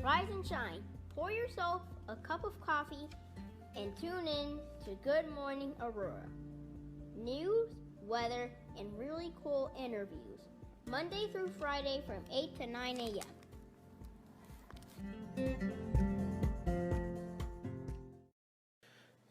Rise and shine. Pour yourself a cup of coffee and tune in to Good Morning Aurora. News, weather, and really cool interviews. Monday through Friday from 8 to 9 a.m.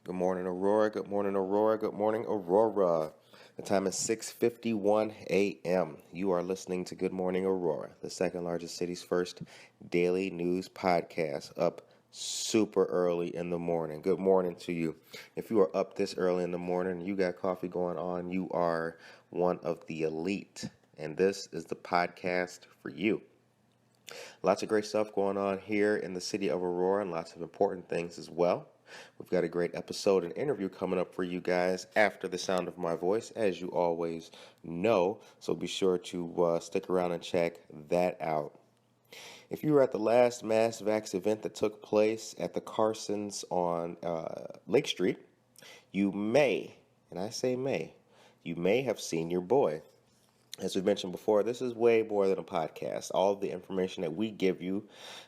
Good morning, Aurora. Good morning, Aurora. Good morning, Aurora. The time is 6:51 a.m. You are listening to Good Morning Aurora, the second largest city's first daily news podcast, up super early in the morning. Good morning to you. If you are up this early in the morning, you got coffee going on, you are one of the elite, and this is the podcast for you. Lots of great stuff going on here in the city of Aurora and lots of important things as well. We've got a great episode and interview coming up for you guys after the sound of my voice, as you always know. So be sure to stick around and check that out. If you were at the last mass vax event that took place at the Carsons on Lake Street, you may, and I say may, you may have seen your boy. As we mentioned before, this is way more than a podcast. All of the information that we give you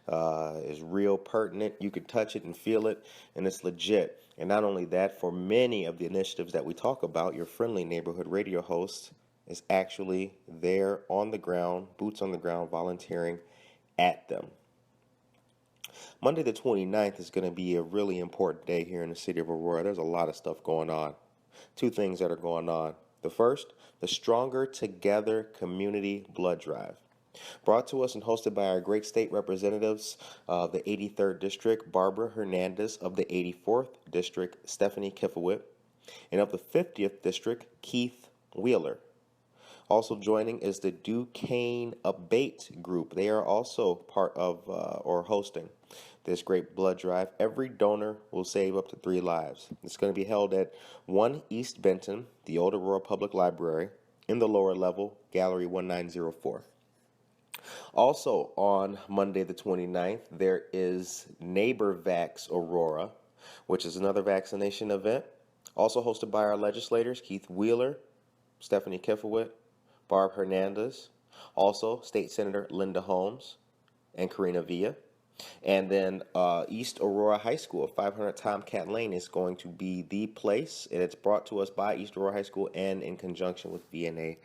is real pertinent. You can touch it and feel it, and it's legit. And not only that, for many of the initiatives that we talk about, your friendly neighborhood radio host is actually there on the ground, boots on the ground, volunteering at them. Monday the 29th is going to be a really important day here in the city of Aurora. There's a lot of stuff going on. Two things that are going on. The first, the Stronger Together Community Blood Drive. Brought to us and hosted by our great state representatives of the 83rd District, Barbara Hernandez, of the 84th District, Stephanie Kifowit, and of the 50th District, Keith Wheeler. Also joining is the DuKane A.B.A.T.E group. They are also part of or hosting this great blood drive. Every donor will save up to 3 lives. It's going to be held at 1 East Benton, the Old Aurora Public Library, in the lower level, Gallery 1904. Also on Monday the 29th, there is Neighbor Vax Aurora, which is another vaccination event, also hosted by our legislators, Keith Wheeler, Stephanie Kifowit, Barb Hernandez, also State Senator Linda Holmes, and Karina Villa. And then East Aurora High School, 500 Tomcat Lane, is going to be the place, and it's brought to us by East Aurora High School and in conjunction with VNA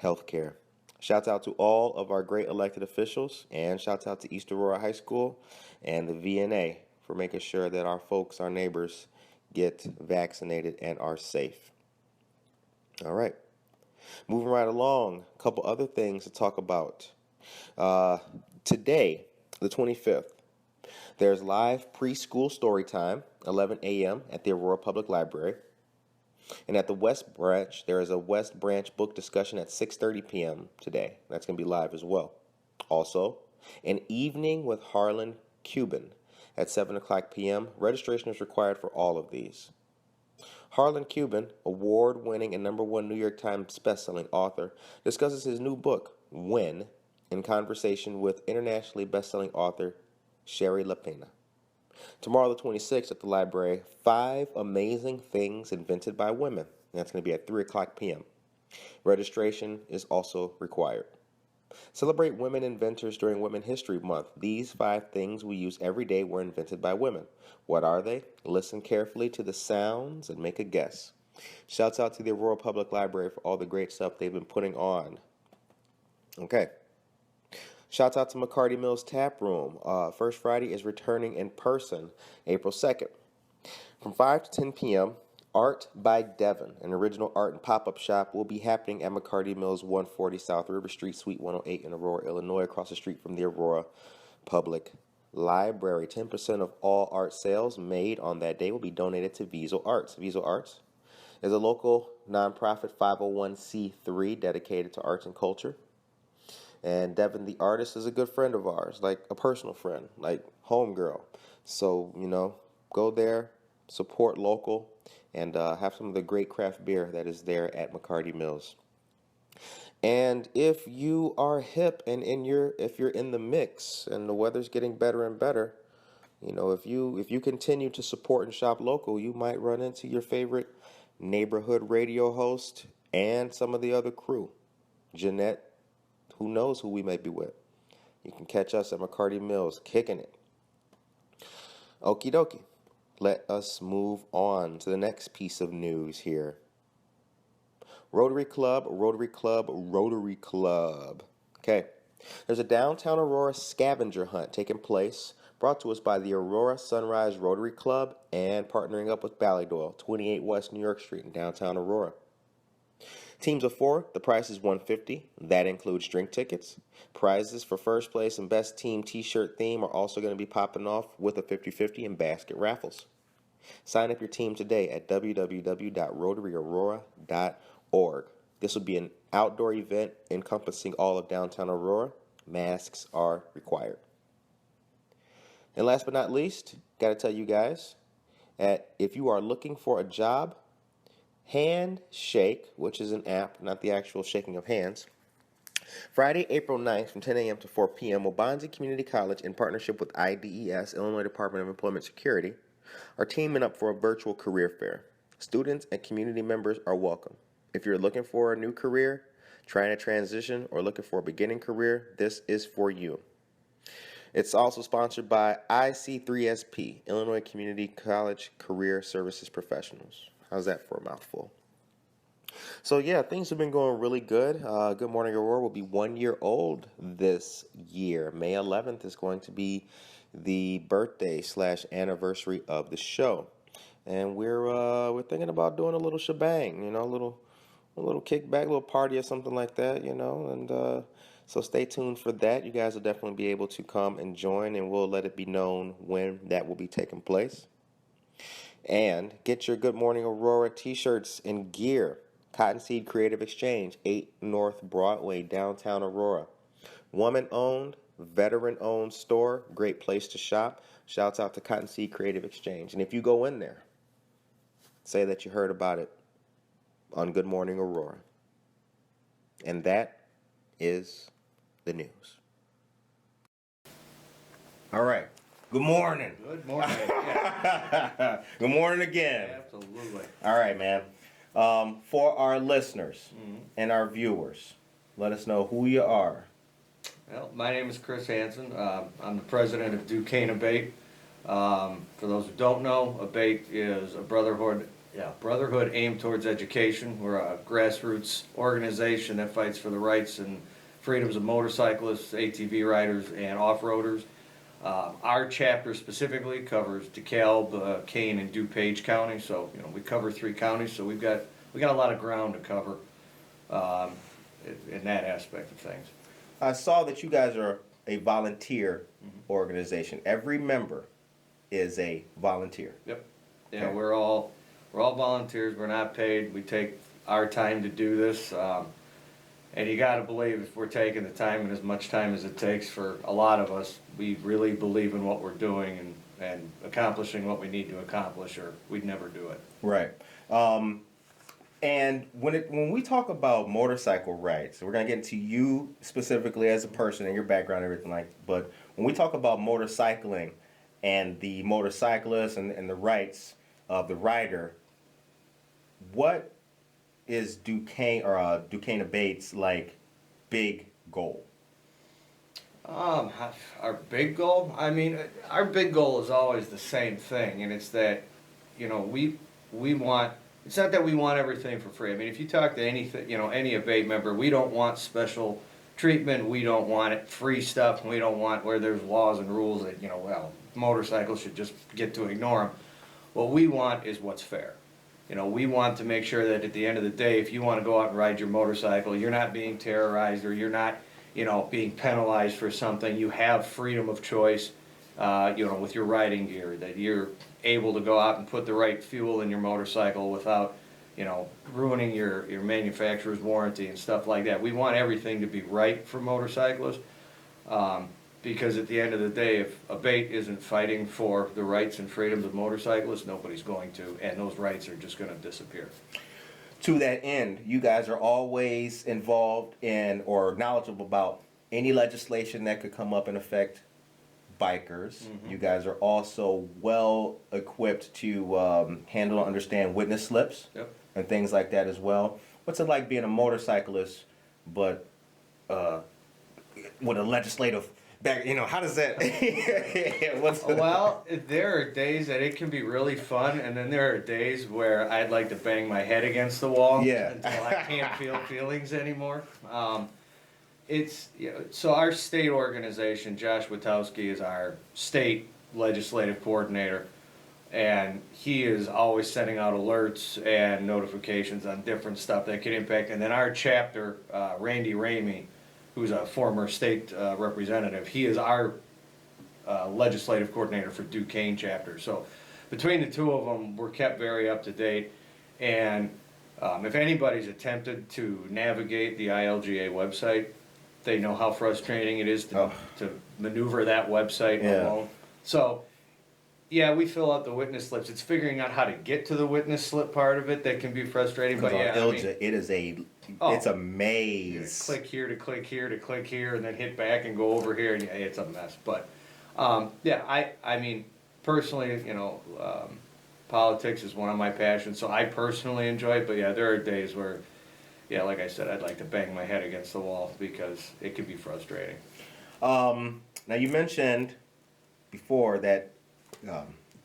Healthcare. Shouts out to all of our great elected officials, and shouts out to East Aurora High School and the VNA for making sure that our folks, our neighbors, get vaccinated and are safe. All right. Moving right along, a couple other things to talk about. Today, the 25th, there's live preschool story time, 11 a.m. at the Aurora Public Library. And at the West Branch, there is a West Branch book discussion at 6:30 p.m. today. That's going to be live as well. Also, an evening with Harlan Cuban at 7 o'clock p.m. Registration is required for all of these. Harlan Cuban, award-winning and #1 New York Times bestselling author, discusses his new book, When, in conversation with internationally bestselling author Sherry LaPena. Tomorrow, the 26th, at the library, 5 Amazing Things Invented by Women. And that's going to be at 3 o'clock p.m. Registration is also required. Celebrate women inventors during Women History Month. These 5 things we use every day were invented by women. What are they? Listen carefully to the sounds and make a guess. Shouts out to the Aurora Public Library for all the great stuff they've been putting on. Okay. Shouts out to McCarty Mills Tap Room. First Friday is returning in person, April 2nd. From 5 to 10 p.m., Art by Devon, an original art and pop-up shop, will be happening at McCarty Mills 140 South River Street, Suite 108 in Aurora, Illinois, across the street from the Aurora Public Library. 10% of all art sales made on that day will be donated to Viso Arts. Viso Arts is a local nonprofit 501c3 dedicated to arts and culture. And Devon, the artist, is a good friend of ours, like a personal friend, like homegirl. So, go there, support local, and have some of the great craft beer that is there at McCarty Mills. And if you are hip and if you're in the mix and the weather's getting better and better, if you continue to support and shop local, you might run into your favorite neighborhood radio host and some of the other crew. Jeanette, who knows who we may be with. You can catch us at McCarty Mills, kicking it. Okie dokie. Let us move on to the next piece of news here. Rotary Club. Okay. There's a downtown Aurora scavenger hunt taking place, brought to us by the Aurora Sunrise Rotary Club and partnering up with Ballydoyle, 28 West New York Street in downtown Aurora. Teams of 4, the price is $150. That includes drink tickets. Prizes for first place and best team t-shirt theme are also going to be popping off with a 50-50 and basket raffles. Sign up your team today at www.rotaryaurora.org. This will be an outdoor event encompassing all of downtown Aurora. Masks are required. And last but not least, got to tell you guys that if you are looking for a job, Handshake, which is an app, not the actual shaking of hands, Friday, April 9th from 10 a.m. to 4 p.m., Waubonsie Community College, in partnership with IDES, Illinois Department of Employment Security, are teaming up for a virtual career fair. Students and community members are welcome. If you're looking for a new career, trying to transition, or looking for a beginning career, this is for you. It's also sponsored by IC3SP, Illinois Community College Career Services Professionals. How's that for a mouthful? So yeah, things have been going really good. Good Morning Aurora will be 1 year old this year. May 11th is going to be the birthday / anniversary of the show, and we're thinking about doing a little shebang, a little kickback, a little party or something like that, and so stay tuned for that. You guys will definitely be able to come and join, and we'll let it be known when that will be taking place. And get your Good Morning Aurora t-shirts and gear. Cottonseed Creative Exchange, 8 North Broadway, downtown Aurora. Woman-owned, veteran-owned store, great place to shop. Shouts out to Cottonseed Creative Exchange. And if you go in there, say that you heard about it on Good Morning Aurora. And that is the news. All right. Good morning. Good morning. Good morning again. Absolutely. All right, man. For our listeners and our viewers, let us know who you are. Well, my name is Chris Hansen. I'm the president of DuKane A.B.A.T.E. For those who don't know, A.B.A.T.E is a Brotherhood Aimed Towards Education. We're a grassroots organization that fights for the rights and freedoms of motorcyclists, ATV riders, and off-roaders. Our chapter specifically covers DeKalb, Kane, and DuPage County. So we cover 3 counties. So we got a lot of ground to cover in that aspect of things. I saw that you guys are a volunteer organization. Every member is a volunteer. Yep. Yeah, Okay. we're all volunteers. We're not paid. We take our time to do this. And you got to believe if we're taking the time and as much time as it takes for a lot of us, we really believe in what we're doing and accomplishing what we need to accomplish, or we'd never do it. Right. And when we talk about motorcycle rights, we're going to get into you specifically as a person and your background and everything like that. But when we talk about motorcycling and the motorcyclist and the rights of the rider, what is DuKane A.B.A.T.E.'s big goal? Our big goal? I mean, our big goal is always the same thing, and it's that, we want, it's not that we want everything for free. I mean, if you talk to any A.B.A.T.E member, we don't want special treatment, we don't want it free stuff, and we don't want where there's laws and rules that, motorcycles should just get to ignore them. What we want is what's fair. We want to make sure that at the end of the day, if you want to go out and ride your motorcycle, you're not being terrorized or you're not, being penalized for something. You have freedom of choice, with your riding gear, that you're able to go out and put the right fuel in your motorcycle without, ruining your manufacturer's warranty and stuff like that. We want everything to be right for motorcyclists. Because at the end of the day, if A.B.A.T.E isn't fighting for the rights and freedoms of motorcyclists, nobody's going to, and those rights are just going to disappear. To that end, you guys are always involved in or knowledgeable about any legislation that could come up and affect bikers. You guys are also well equipped to handle and understand witness slips and things like that as well. What's it like being a motorcyclist, but with a legislative back, how does that? What's Well, there are days that it can be really fun, and then there are days where I'd like to bang my head against the wall until I can't feel feelings anymore. So our state organization, Josh Witowski is our state legislative coordinator, and he is always sending out alerts and notifications on different stuff that could impact. And then our chapter, Randy Ramey, who's a former state representative, he is our legislative coordinator for DuKane chapter. So between the two of them, we're kept very up to date. And if anybody's attempted to navigate the ILGA website, they know how frustrating it is to maneuver that website alone. So, yeah, we fill out the witness slips. It's figuring out how to get to the witness slip part of it that can be frustrating. But yeah, ILGA, it's a maze. Click here to click here to click here, and then hit back and go over here, and yeah, it's a mess. But yeah, I mean, personally, politics is one of my passions, so I personally enjoy it. But yeah, there are days where, yeah, like I said, I'd like to bang my head against the wall because it can be frustrating. Now you mentioned before that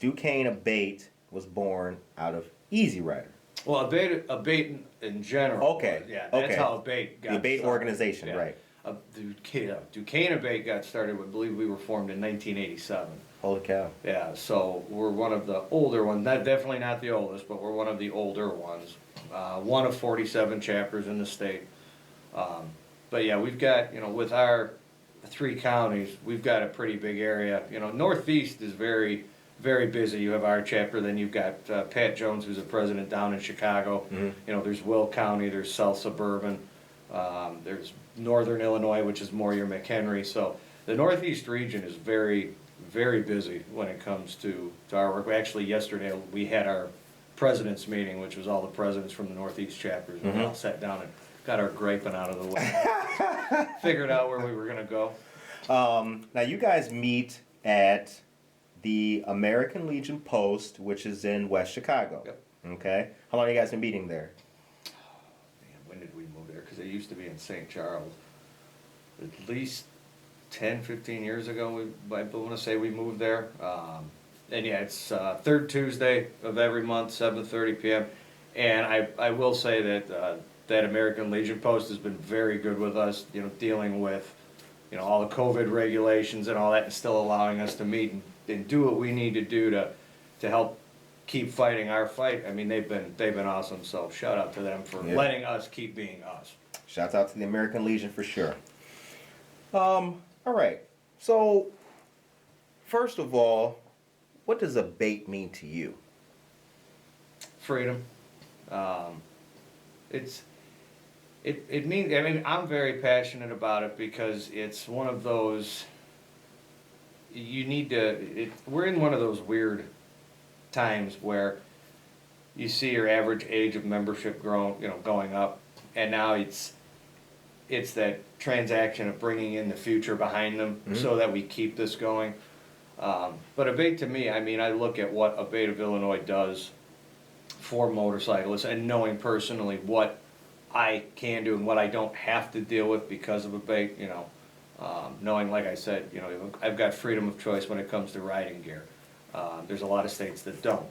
DuKane A.B.A.T.E was born out of Easy Rider. Well, A.B.A.T.E in general. Okay. Yeah, that's how A.B.A.T.E got the A.B.A.T.E started. organization, Yeah. right? DuKane A.B.A.T.E got started, I believe we were formed in 1987. Holy cow. Yeah, so we're one of the older ones, definitely not the oldest, but we're one of the older ones. One of 47 chapters in the state. But yeah, we've got, with our 3 counties, we've got a pretty big area. Northeast is very, very busy. You have our chapter, then you've got Pat Jones, who's a president down in Chicago. Mm-hmm. There's Will County, there's South Suburban, there's Northern Illinois, which is more your McHenry. So the Northeast region is very, very busy when it comes to our work. Actually, yesterday we had our president's meeting, which was all the presidents from the Northeast chapters. And we all sat down and got our griping out of the way. Figured out where we were going to go. Now you guys meet at the American Legion Post, which is in West Chicago. Yep. Okay. How long have you guys been meeting there? Man, when did we move there? Because it used to be in St. Charles. At least 10, 15 years ago, I want to say we moved there. And yeah, it's third Tuesday of every month, 7:30 p.m. And I will say that that American Legion Post has been very good with us, dealing with, all the COVID regulations and all that, and still allowing us to meet and do what we need to do to help keep fighting our fight. I mean, they've been awesome. So shout out to them for letting us keep being us. Shouts out to the American Legion for sure. All right. So, first of all, what does A.B.A.T.E mean to you? Freedom. It means, I mean, I'm very passionate about it because it's one of those, we're in one of those weird times where you see your average age of membership going up, and now it's that transaction of bringing in the future behind them so that we keep this going. But A.B.A.T.E to me, I mean, I look at what A.B.A.T of Illinois does for motorcyclists and knowing personally what I can do and what I don't have to deal with because of A.B.A.T, knowing, like I said, I've got freedom of choice when it comes to riding gear. There's a lot of states that don't.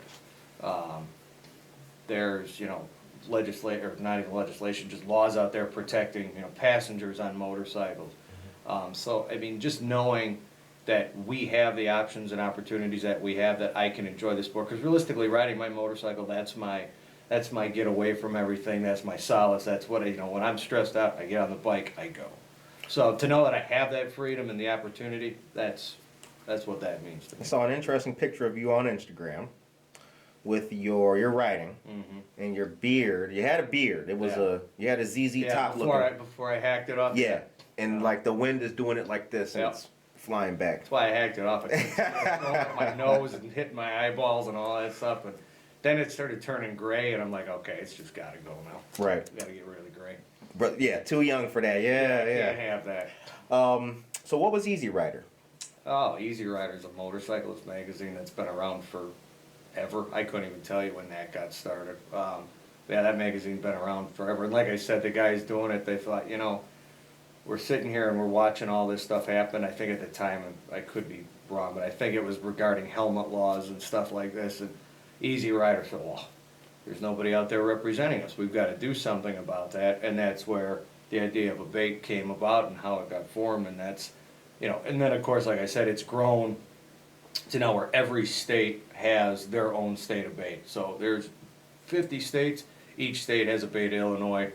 There's, not even legislation, just laws out there protecting, passengers on motorcycles. So, I mean, just knowing that we have the options and opportunities that we have, that I can enjoy the sport. Because realistically, riding my motorcycle, that's my get away from everything. That's my solace. That's what when I'm stressed out, I get on the bike, I go. So to know that I have that freedom and the opportunity, that's what that means to me. I saw an interesting picture of you on Instagram with your riding and your beard. You had a beard. It was you had a ZZ Top looking. Before I hacked it off. Yeah, and like the wind is doing it like this, and it's flying back. That's why I hacked it off. I couldn't see it going up my nose and hitting my eyeballs and all that stuff. And then it started turning gray, and I'm like, okay, it's just got to go now. Right. Got to get really gray. But yeah, too young for that. Yeah. Can't have that. So what was Easy Rider? Oh, Easy Rider's a motorcyclist magazine that's been around forever. I couldn't even tell you when that got started. Yeah, that magazine's been around forever. And like I said, the guys doing it, they thought, we're sitting here and we're watching all this stuff happen. I think at the time, I could be wrong, but I think it was regarding helmet laws and stuff like this. And Easy Rider said, well, there's nobody out there representing us. We've got to do something about that. And that's where the idea of A.B.A.T.E came about and how it got formed. And that's, and then of course, like I said, it's grown to now where every state has their own state A.B.A.T.E. So there's 50 states. Each state has A.B.A.T.E. Illinois,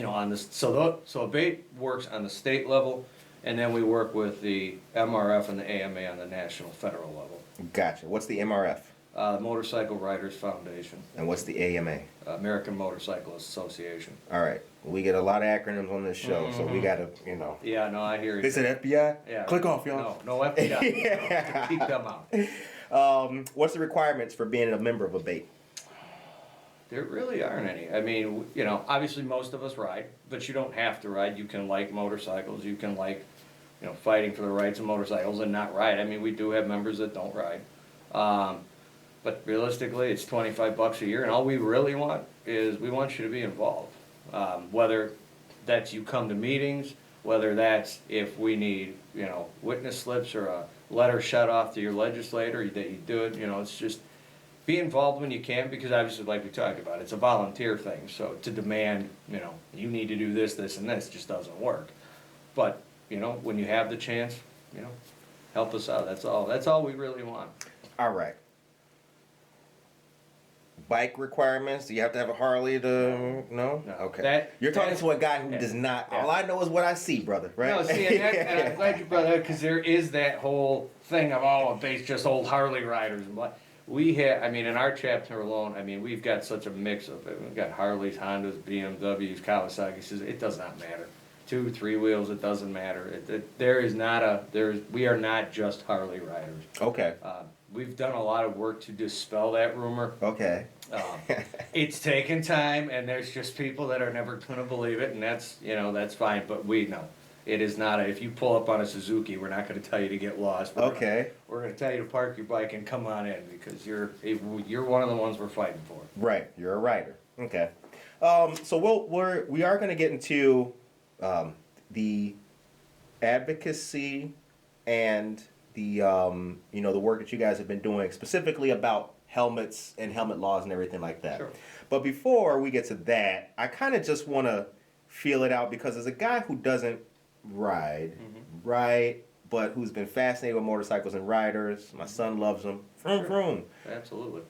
on this. So A.B.A.T.E works on the state level, and then we work with the MRF and the AMA on the national federal level. Gotcha. What's the MRF? Motorcycle Riders Foundation. And what's the AMA? American Motorcyclist Association. All right. We get a lot of acronyms on this show, so we got to, Yeah, no, I hear you. They said FBI? Yeah. Click off, y'all. No FBI. No, keep them out. What's the requirements for being a member of A.B.A.T.E? There really aren't any. I mean, obviously most of us ride, but you don't have to ride. You can like motorcycles. You can like, fighting for the rights of motorcycles and not ride. I mean, we do have members that don't ride. But realistically, it's $25 a year, and all we really want is we want you to be involved. Whether that's you come to meetings, whether that's if we need, witness slips or a letter shut off to your legislator that you do it, it's just be involved when you can, because obviously, like we talked about, it's a volunteer thing. So to demand, you need to do this, this, and this just doesn't work. But, when you have the chance, help us out. That's all. That's all we really want. All right. Bike requirements? Do you have to have a Harley to... No? No. Okay. You're talking to a guy who does not... Yeah. All I know is what I see, brother, right? No, see, and I'm glad you brought that up, because there is that whole thing of, it's just old Harley riders. And what we have, in our chapter alone, we've got such a mix of it. We've got Harleys, Hondas, BMWs, Kawasaki's. It does not matter. 2, 3 wheels, it doesn't matter. We are not just Harley riders. Okay. We've done a lot of work to dispel that rumor. Okay. It's taken time, and there's just people that are never going to believe it, and that's fine. But we know it is not. If you pull up on a Suzuki, we're not going to tell you to get lost. We're going to tell you to park your bike and come on in, because you're one of the ones we're fighting for. Right. You're a rider. Okay. So we are going to get into the advocacy and the the work that you guys have been doing specifically about helmets and helmet laws and everything like that. Sure. But before we get to that, I kind of just want to feel it out, because as a guy who doesn't ride, right, but who's been fascinated with motorcycles and riders, my son loves them. Vroom, vroom. Absolutely.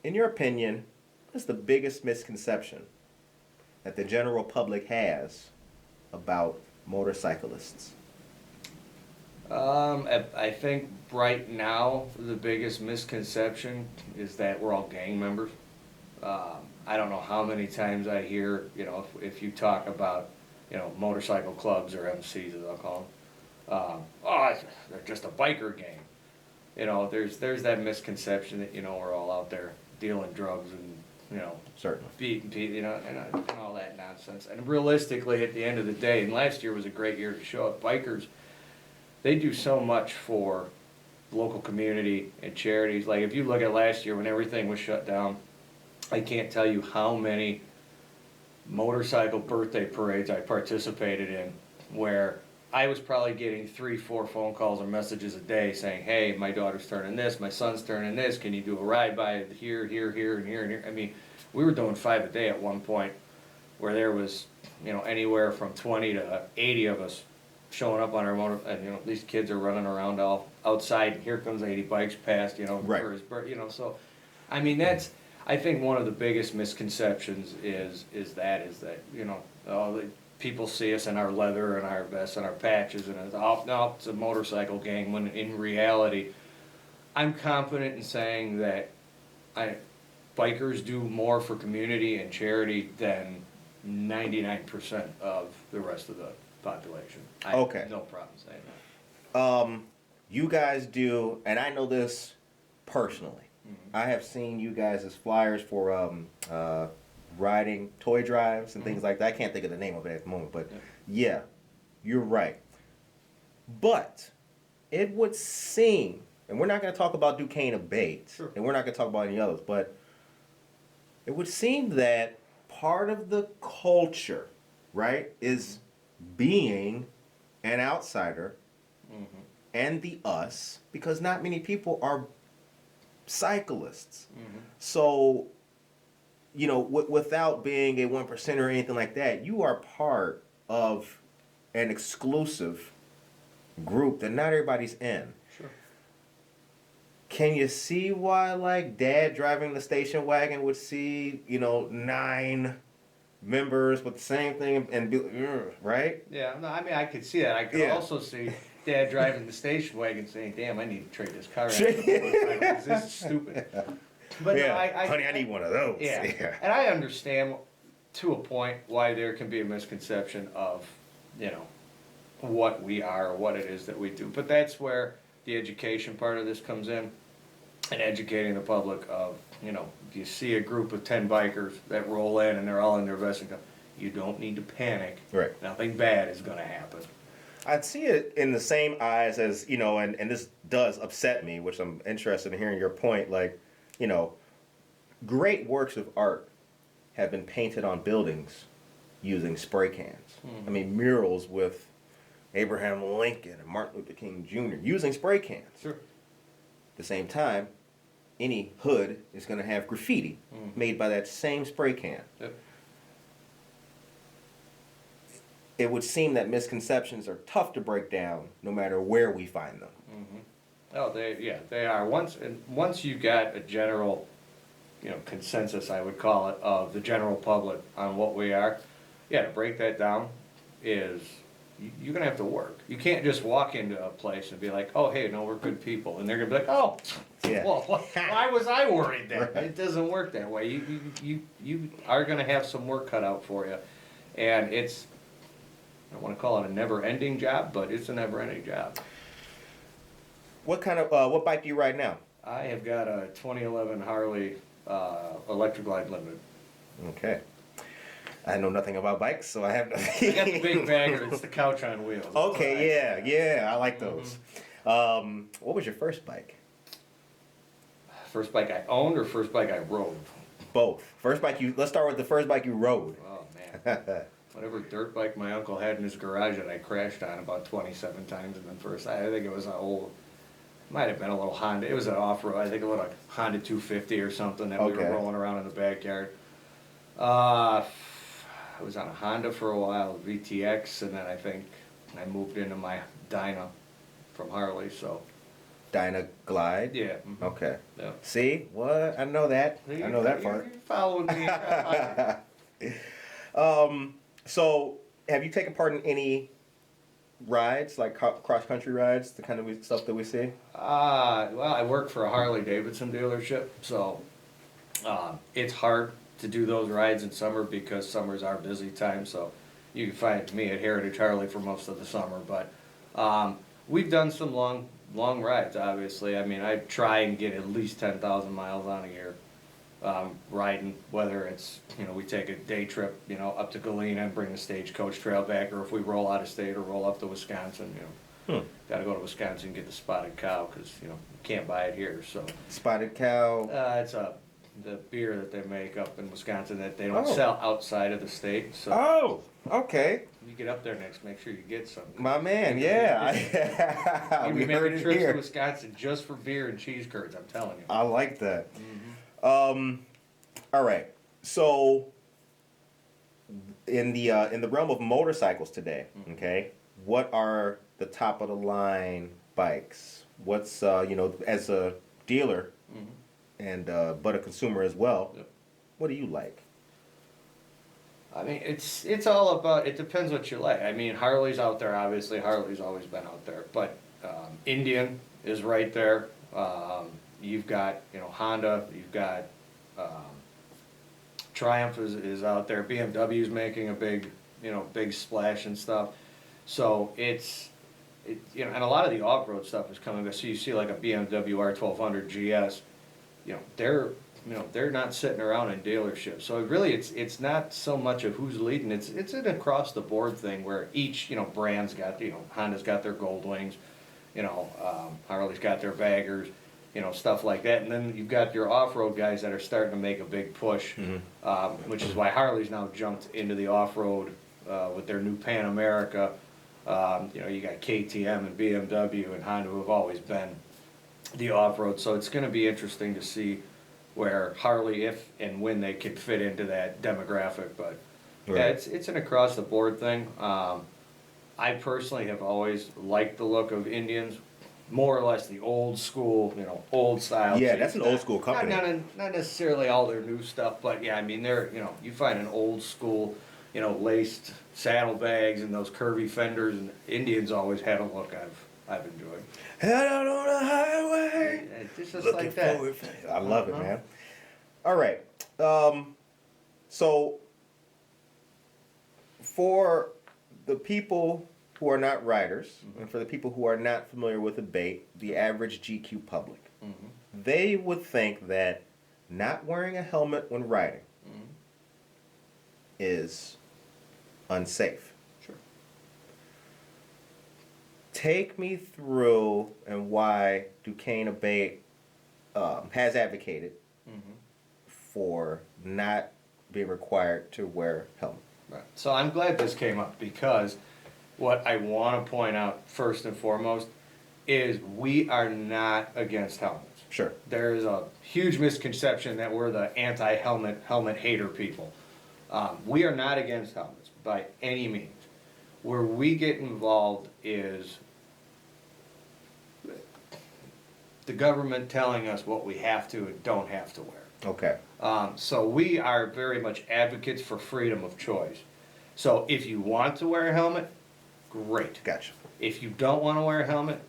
In your opinion, what is the biggest misconception that the general public has about motorcyclists? I think right now the biggest misconception is that we're all gang members. I don't know how many times I hear, if you talk about, motorcycle clubs or MCs, as I'll call them, they're just a biker gang. There's that misconception that, we're all out there dealing drugs and, Certainly. beating people, and all that nonsense. And realistically, at the end of the day, and last year was a great year to show it, bikers, they do so much for the local community and charities. Like, if you look at last year when everything was shut down, I can't tell you how many motorcycle birthday parades I participated in, where I was probably getting 3, 4 phone calls or messages a day saying, hey, my daughter's turning this, my son's turning this, can you do a ride by here, here, here, and here, and here. We were doing 5 a day at one point, where there was, anywhere from 20 to 80 of us showing up on our motor, and these kids are running around all outside, and here comes 80 bikes past, right. for his birthday, so, that's, I think one of the biggest misconceptions is that, people see us in our leather and our vests and our patches, and it's, no, it's a motorcycle gang, when in reality, I'm confident in saying that bikers do more for community and charity than 99% of the rest of the population. I have no problem saying that. You guys do, and I know this personally. I have seen you guys as flyers for riding toy drives and things like that. I can't think of the name of it at the moment, but yeah, you're right. But it would seem, and we're not going to talk about DuKane A.B.A.T.E, and we're not going to talk about any others, but it would seem that part of the culture, right, is being an outsider and the us, because not many people are cyclists. So, you know, without being a 1% or anything like that, you are part of an exclusive group that not everybody's in. Sure. Can you see why, like, Dad driving the station wagon would see, you know, 9 members with the same thing and be, right? Yeah, no, I mean, I could see that. I could also see Dad driving the station wagon saying, damn, I need to trade this car out. This is stupid. But yeah, no, honey, I need one of those. Yeah. And I understand to a point why there can be a misconception of, you know, what we are or what it is that we do. But that's where the education part of this comes in, and educating the public of, you know, if you see a group of 10 bikers that roll in and they're all in their vesting cap, you don't need to panic. Right. Nothing bad is going to happen. I'd see it in the same eyes as, you know, and this does upset me, which I'm interested in hearing your point, like, you know, great works of art have been painted on buildings using spray cans. I mean, murals with Abraham Lincoln and Martin Luther King Jr. using spray cans. Sure. At the same time, any hood is going to have graffiti made by that same spray can. Yep. It would seem that misconceptions are tough to break down no matter where we find them. Oh, they are. Once you got a general, you know, consensus, I would call it, of the general public on what we are, to break that down is, you're gonna have to work. You can't just walk into a place and be like, oh, hey, no, we're good people, and they're gonna be like, oh, well, why was I worried then? It doesn't work that way. You are gonna have some work cut out for you, and it's, I don't want to call it a never-ending job, but it's a never-ending job. What kind of what bike do you ride now? I have got a 2011 Harley Electric Glide Limited. Okay. I know nothing about bikes, so I have nothing. I got the big bagger. It's the couch on wheels. Okay, yeah, I like those. What was your first bike? First bike I owned or first bike I rode? Both. Let's start with the first bike you rode. Oh, man. Whatever dirt bike my uncle had in his garage that I crashed on about 27 times, and then I think it was an old, might have been a little Honda. It was an off-road. I think it was like a Honda 250 or something that we were rolling around in the backyard. I was on a Honda for a while, VTX, and then I think I moved into my Dyna from Harley, so. Dyna Glide? Yeah. Okay. Yeah. See? What? I know that. I know that part. You're following me. So, have you taken part in any rides, like cross-country rides, the kind of stuff that we see? Well, I work for a Harley-Davidson dealership, so it's hard to do those rides in summer because summer's our busy time, so you can find me at Heritage Harley for most of the summer, but we've done some long rides, obviously. I mean, I try and get at least 10,000 miles on a year. Riding, whether it's, you know, we take a day trip, you know, up to Galena and bring the stagecoach trail back, or if we roll out of state or roll up to Wisconsin, you know, got to go to Wisconsin and get the spotted cow because, you know, you can't buy it here. So Spotted cow. It's the beer that they make up in Wisconsin that they don't sell outside of the state. So okay. You get up there next, make sure you get some. My man, yeah. We making trips to Wisconsin just for beer and cheese curds. I'm telling you. I like that. All right. So, in the realm of motorcycles today, okay, what are the top of the line bikes? What's you know, as a dealer and but a consumer as well, what do you like? I mean, it's all about, it depends what you like. I mean, Harley's out there, obviously. Harley's always been out there, but Indian is right there. You've got, you know, Honda, you've got Triumph is out there. BMW's making a big splash and stuff. So you know, and a lot of the off-road stuff is coming back. So you see like a BMW R1200 GS, you know, they're not sitting around in dealerships. So really it's not so much of who's leading. It's an across the board thing where each, you know, brand's got, you know, Honda's got their Gold Wings, you know, Harley's got their baggers, you know, stuff like that. And then you've got your off-road guys that are starting to make a big push, which is why Harley's now jumped into the off-road with their new Pan America. You know, you got KTM and BMW and Honda, who have always been the off-road. So it's going to be interesting to see where Harley, if and when they can fit into that demographic. But yeah, it's an across-the-board thing. I personally have always liked the look of Indians, more or less the old school, you know, old style. Yeah, that's an old school company. Not necessarily all their new stuff, but yeah, I mean, they're, you know, you find an old school, you know, laced saddlebags and those curvy fenders, and Indians always had a look I've enjoyed. Head out on the highway. Just like that. Forward. I love it, man. All right. So for the people who are not riders, and for the people who are not familiar with A.B.A.T.E, the average GQ public, they would think that not wearing a helmet when riding is unsafe. Sure. Take me through and why DuKane A.B.A.T.E has advocated for not being required to wear helmet. Right. So I'm glad this came up, because what I want to point out first and foremost is we are not against helmets. Sure. There is a huge misconception that we're the helmet hater people. We are not against helmets by any means. Where we get involved is the government telling us what we have to and don't have to wear. Okay. So we are very much advocates for freedom of choice. So if you want to wear a helmet, great. Gotcha. If you don't want to wear a helmet,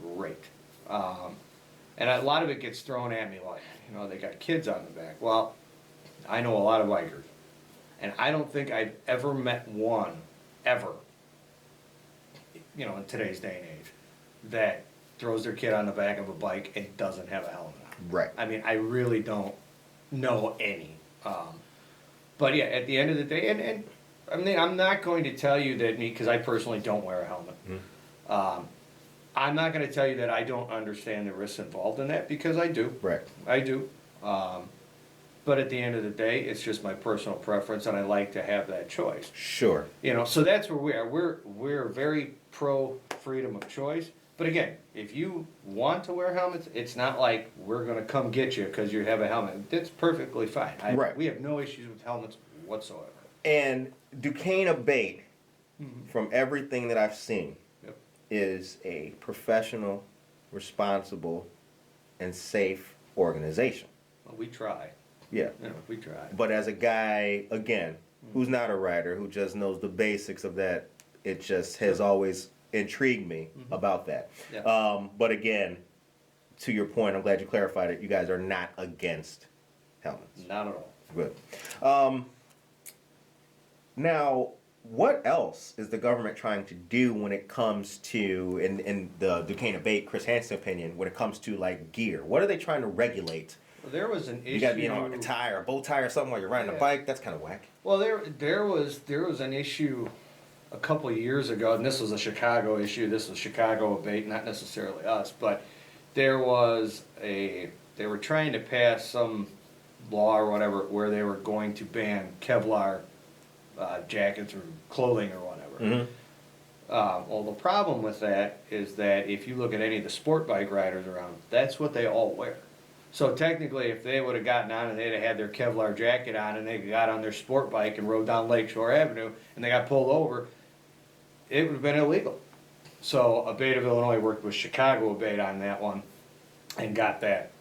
great. And a lot of it gets thrown at me like, you know, they got kids on the back. Well, I know a lot of bikers, and I don't think I've ever met one, ever, you know, in today's day and age, that throws their kid on the back of a bike and doesn't have a helmet on. Right. I mean, I really don't know any. But yeah, at the end of the day, and I mean, I'm not going to tell you that because I personally don't wear a helmet. I'm not going to tell you that I don't understand the risks involved in that, because I do. Right. I do. But at the end of the day, it's just my personal preference, and I like to have that choice. Sure. You know, so that's where we are. We're very pro freedom of choice. But again, if you want to wear helmets, it's not like we're going to come get you because you have a helmet. That's perfectly fine. Right. We have no issues with helmets whatsoever. And DuKane A.B.A.T.E, from everything that I've seen, is a professional, responsible, and safe organization. Well, we try. Yeah. You know, we try. But as a guy, again, who's not a rider, who just knows the basics of that, it just has always intrigued me about that. Yeah. But again, to your point, I'm glad you clarified it. You guys are not against helmets. Not at all. Good. Now, what else is the government trying to do when it comes to, in the DuKane A.B.A.T.E, Chris Hansen opinion, when it comes to like gear? What are they trying to regulate? Well, there was an issue. You got to be on a tie or a bow tie or something while you're riding a bike. That's kind of whack. Well, there was an issue a couple of years ago, and this was a Chicago issue. This was Chicago A.B.A.T.E, not necessarily us, but they were trying to pass some law or whatever where they were going to ban Kevlar jackets or clothing or whatever. Well, the problem with that is that if you look at any of the sport bike riders around, that's what they all wear. So technically, if they would have gotten on and they'd have had their Kevlar jacket on and they got on their sport bike and rode down Lakeshore Avenue and they got pulled over, it would have been illegal. So A.B.A.T. of Illinois worked with Chicago A.B.A.T. on that one and got that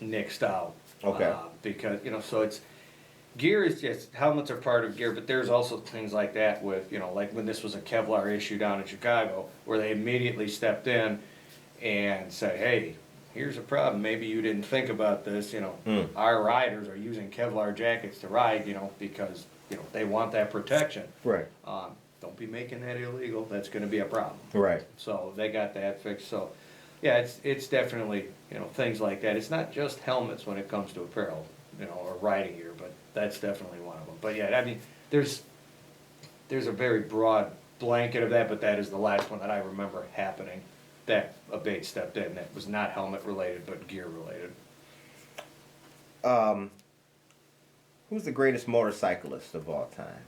nixed out. Okay. Because, you know, so it's, gear is just, helmets are part of gear, but there's also things like that with, you know, like when this was a Kevlar issue down in Chicago, where they immediately stepped in and said, hey, here's a problem, maybe you didn't think about this, you know, our riders are using Kevlar jackets to ride, you know, because, you know, they want that protection. Right. Don't be making that illegal, that's gonna be a problem. Right. So they got that fixed, so, yeah, it's definitely, you know, things like that. It's not just helmets when it comes to apparel, you know, or riding gear, but that's definitely one of them. But yeah, I mean, there's a very broad blanket of that, but that is the last one that I remember happening, that A.B.A.T. stepped in, that was not helmet related, but gear related. Who's the greatest motorcyclist of all time?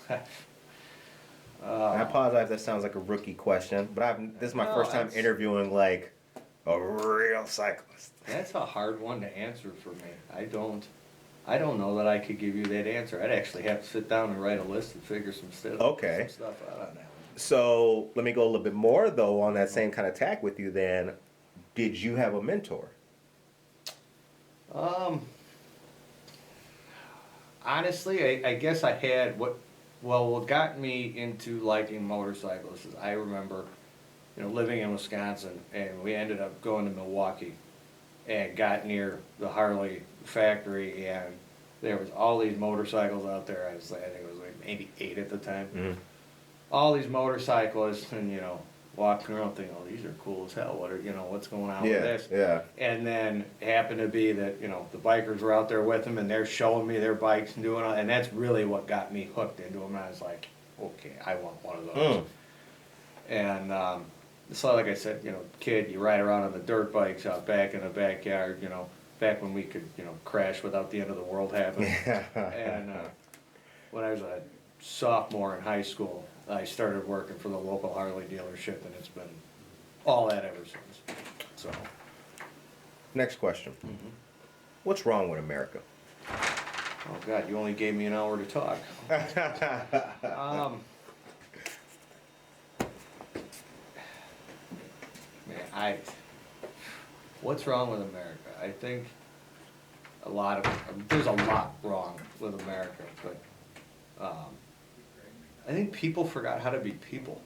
I apologize if that sounds like a rookie question, but this is my first time interviewing like a real cyclist. That's a hard one to answer for me. I don't know that I could give you that answer. I'd actually have to sit down and write a list and figure some stuff out on that. So let me go a little bit more though on that same kind of tack with you then. Did you have a mentor? Honestly, I guess I had what got me into liking motorcycles is I remember, living in Wisconsin, and we ended up going to Milwaukee and got near the Harley factory, and there was all these motorcycles out there. I think it was like maybe 8 at the time. Mm-hmm. All these motorcyclists, and walking around thinking, oh, these are cool as hell. What's going on with this? Yeah. And then it happened to be that, the bikers were out there with them and they're showing me their bikes and doing all, and that's really what got me hooked into them. And I was like, okay, I want one of those. And so like I said, kid, you ride around on the dirt bikes out back in the backyard, back when we could, crash without the end of the world happening. And when I was a sophomore in high school, I started working for the local Harley dealership, and it's been all that ever since. So, next question. Mm-hmm. What's wrong with America? Oh God, you only gave me an hour to talk. What's wrong with America? I think there's a lot wrong with America, but I think people forgot how to be people.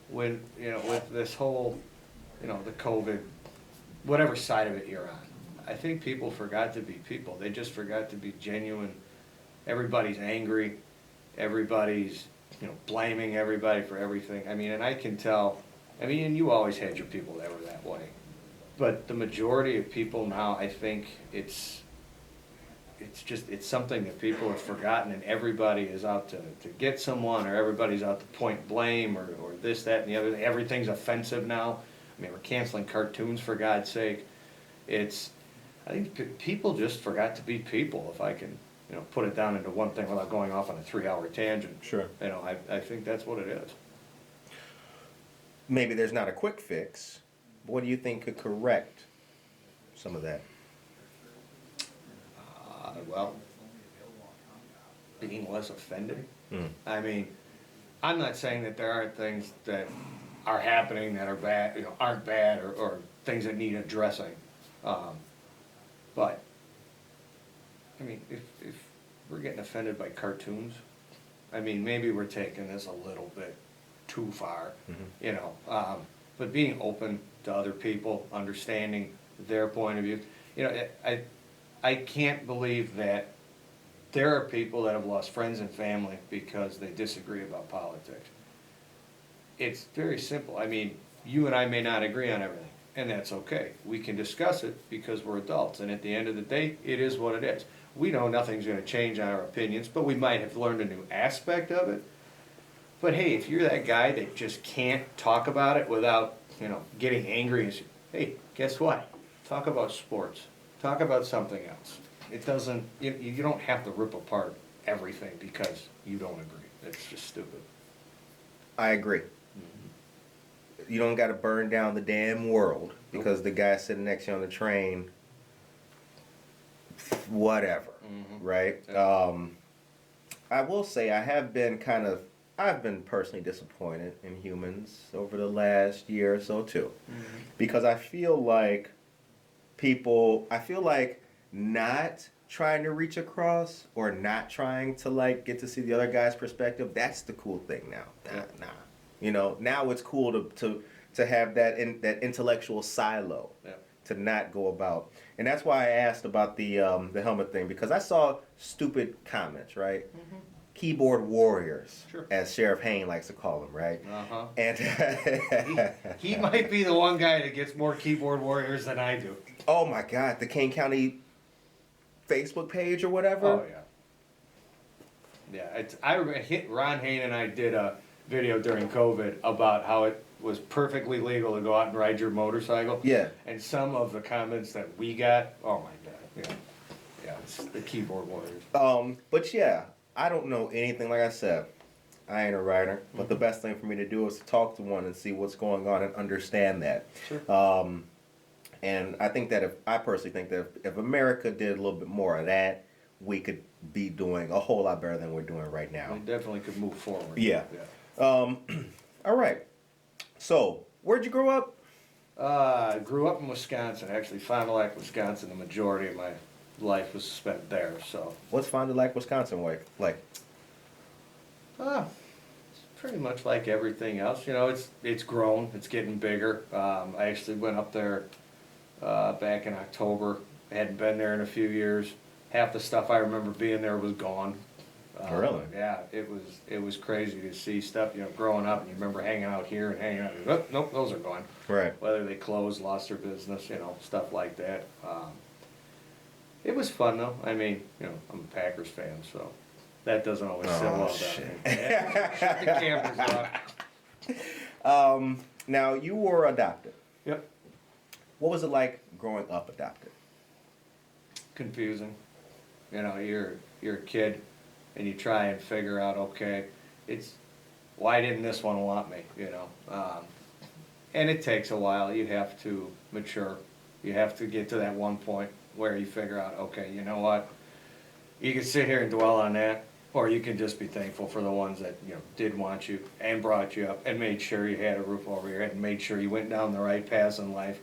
When, with this whole, the COVID, whatever side of it you're on, I think people forgot to be people. They just forgot to be genuine. Everybody's angry. Everybody's, blaming everybody for everything. And I can tell, and you always had your people that were that way. But the majority of people now, I think it's something that people have forgotten, and everybody is out to get someone, or everybody's out to point blame, or this, that, and the other. Everything's offensive now. We're canceling cartoons for God's sake. I think people just forgot to be people, if I can, put it down into one thing without going off on a 3-hour tangent. Sure. I think that's what it is. Maybe there's not a quick fix. What do you think could correct some of that? Well, being less offended. I'm not saying that there aren't things that are happening that are bad, aren't bad, or things that need addressing. But if we're getting offended by cartoons, maybe we're taking this a little bit too far, but being open to other people, understanding their point of view. I can't believe that there are people that have lost friends and family because they disagree about politics. It's very simple. You and I may not agree on everything, and that's okay. We can discuss it because we're adults, and at the end of the day, it is what it is. We know nothing's going to change our opinions, but we might have learned a new aspect of it. But hey, if you're that guy that just can't talk about it without, getting angry, hey, guess what? Talk about sports. Talk about something else. It doesn't, you don't have to rip apart everything because you don't agree. It's just stupid. I agree. Mm-hmm. You don't got to burn down the damn world because the guy sitting next to you on the train, whatever, right? Yeah. I will say I've been personally disappointed in humans over the last year or so too, because I feel like not trying to reach across or not trying to get to see the other guy's perspective, that's the cool thing now. Now it's cool to have that intellectual silo, to not go about. And that's why I asked about the helmet thing, because I saw stupid comments, right? Mm-hmm. Keyboard warriors, sure, as Sheriff Hain likes to call them, right? Uh-huh. And he might be the one guy that gets more keyboard warriors than I do. Oh my God, the Kane County Facebook page or whatever? Oh yeah. Yeah, I remember Ron Hain and I did a video during COVID about how it was perfectly legal to go out and ride your motorcycle. Yeah. And some of the comments that we got, oh my God, yeah, it's the keyboard warriors. But yeah, I don't know anything. Like I said, I ain't a writer, but the best thing for me to do is to talk to one and see what's going on and understand that. Sure. And I think that I personally think that if America did a little bit more of that, we could be doing a whole lot better than we're doing right now. We definitely could move forward. Yeah. All right. So, where'd you grow up? I grew up in Wisconsin, actually Fond du Lac, Wisconsin. The majority of my life was spent there, so. What's Fond du Lac, Wisconsin like? It's pretty much like everything else. You know, it's grown, it's getting bigger. I actually went up there back in October. I hadn't been there in a few years. Half the stuff I remember being there was gone. Really? Yeah, it was crazy to see stuff, you know, growing up, and you remember hanging out here and hanging out. Oh, nope, those are gone. Right. Whether they closed, lost their business, you know, stuff like that. It was fun though. I mean, you know, I'm a Packers fan, so that doesn't always sit well down me. Yeah, shut the cameras off. Now you were adopted. Yep. What was it like growing up adopted? Confusing. You know, you're a kid, and you try and figure out, okay, why didn't this one want me? You know, and it takes a while. You have to mature. You have to get to that one point where you figure out, okay, you know what? You can sit here and dwell on that, or you can just be thankful for the ones that, you know, did want you and brought you up and made sure you had a roof over your head and made sure you went down the right paths in life.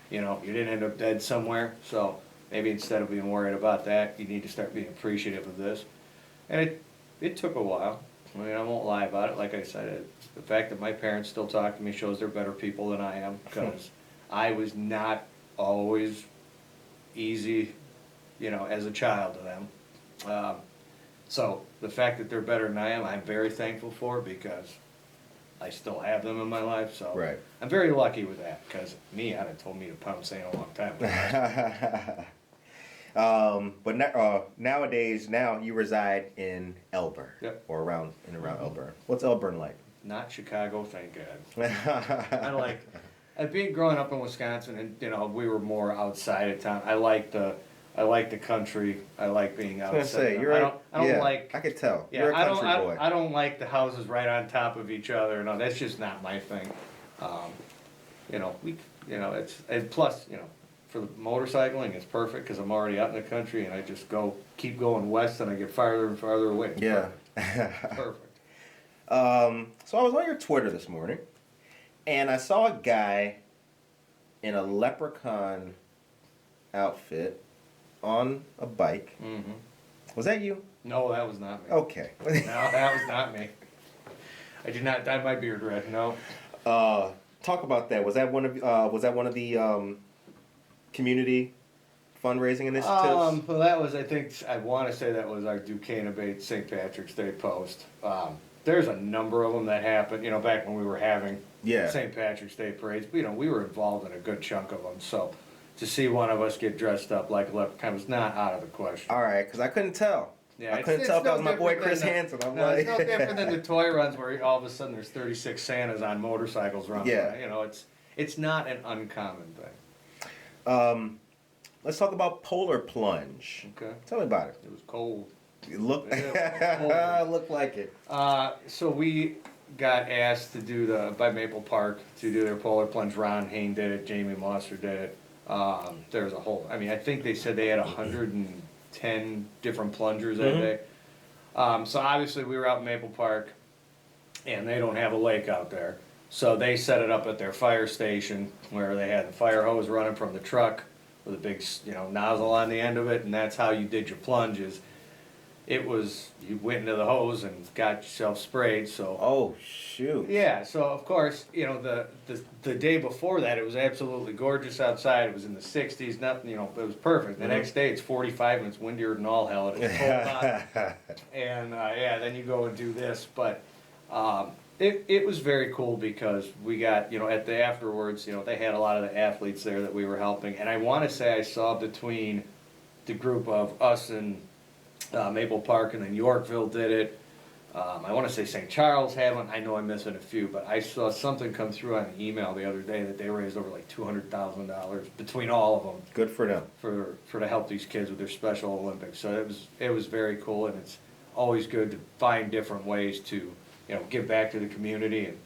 You know, you didn't end up dead somewhere. So maybe instead of being worried about that, you need to start being appreciative of this. And it took a while. I mean, I won't lie about it. Like I said, the fact that my parents still talk to me shows they're better people than I am, because I was not always easy, you know, as a child to them. So the fact that they're better than I am, I'm very thankful for, because I still have them in my life. So Right. I'm very lucky with that, because I'd have told me to pound sand a long time ago. But nowadays, now you reside in Elburn. Yep. Or around Elburn. What's Elburn like? Not Chicago, thank God. Growing up in Wisconsin, and you know, we were more outside of town. I like the country. I like being outside. I was gonna say, I don't like. I could tell. Yeah, You're a country boy. I don't like the houses right on top of each other. No, that's just not my thing. You know, and plus, you know, for the motorcycling, it's perfect because I'm already out in the country, and I just keep going west, and I get farther and farther away. Yeah. Perfect. So I was on your Twitter this morning, and I saw a guy in a leprechaun outfit on a bike. Mm-hmm. Was that you? No, that was not me. Okay. No, that was not me. I did not dye my beard red. No. Talk about that. Was that one of the community fundraising initiatives? Well, that was, I want to say that was our DuKane A.B.A.T.E St. Patrick's Day post. There's a number of them that happened, you know, back when we were having St. Patrick's Day parades. But, you know, we were involved in a good chunk of them. So to see one of us get dressed up like a leprechaun was not out of the question. All right, because I couldn't tell. Yeah, I couldn't tell if that was my boy Chris Hansen. It's no different than the toy runs where all of a sudden there's 36 Santas on motorcycles running. Yeah. You know, it's not an uncommon thing. Let's talk about Polar Plunge. Okay. Tell me about it. It was cold. It looked, looked like it. So we got asked to do by Maple Park to do their Polar Plunge. Ron Hain did it. Jamie Mosser did it. There's a whole. I mean, I think they said they had 110 different plungers that day. So obviously we were out in Maple Park, and they don't have a lake out there. So they set it up at their fire station where they had the fire hose running from the truck with a big, you know, nozzle on the end of it, and that's how you did your plunges. It was, you went into the hose and got yourself sprayed, so. Oh, shoot. Yeah, so of course, you know, the day before that, it was absolutely gorgeous outside. It was in the 60s, nothing, you know, it was perfect. The next day, it's 45 and it's windier than all hell, and it's cold out. And, yeah, then you go and do this, but it was very cool because we got, you know, at the afterwards, you know, they had a lot of the athletes there that we were helping, and I want to say I saw between the group of us and Maple Park, and then Yorkville did it. I want to say St. Charles had one. I know I'm missing a few, but I saw something come through on an email the other day that they raised over like $200,000 between all of them. Good for them. For to help these kids with their Special Olympics. So it was very cool, and it's always good to find different ways to, you know, give back to the community. And,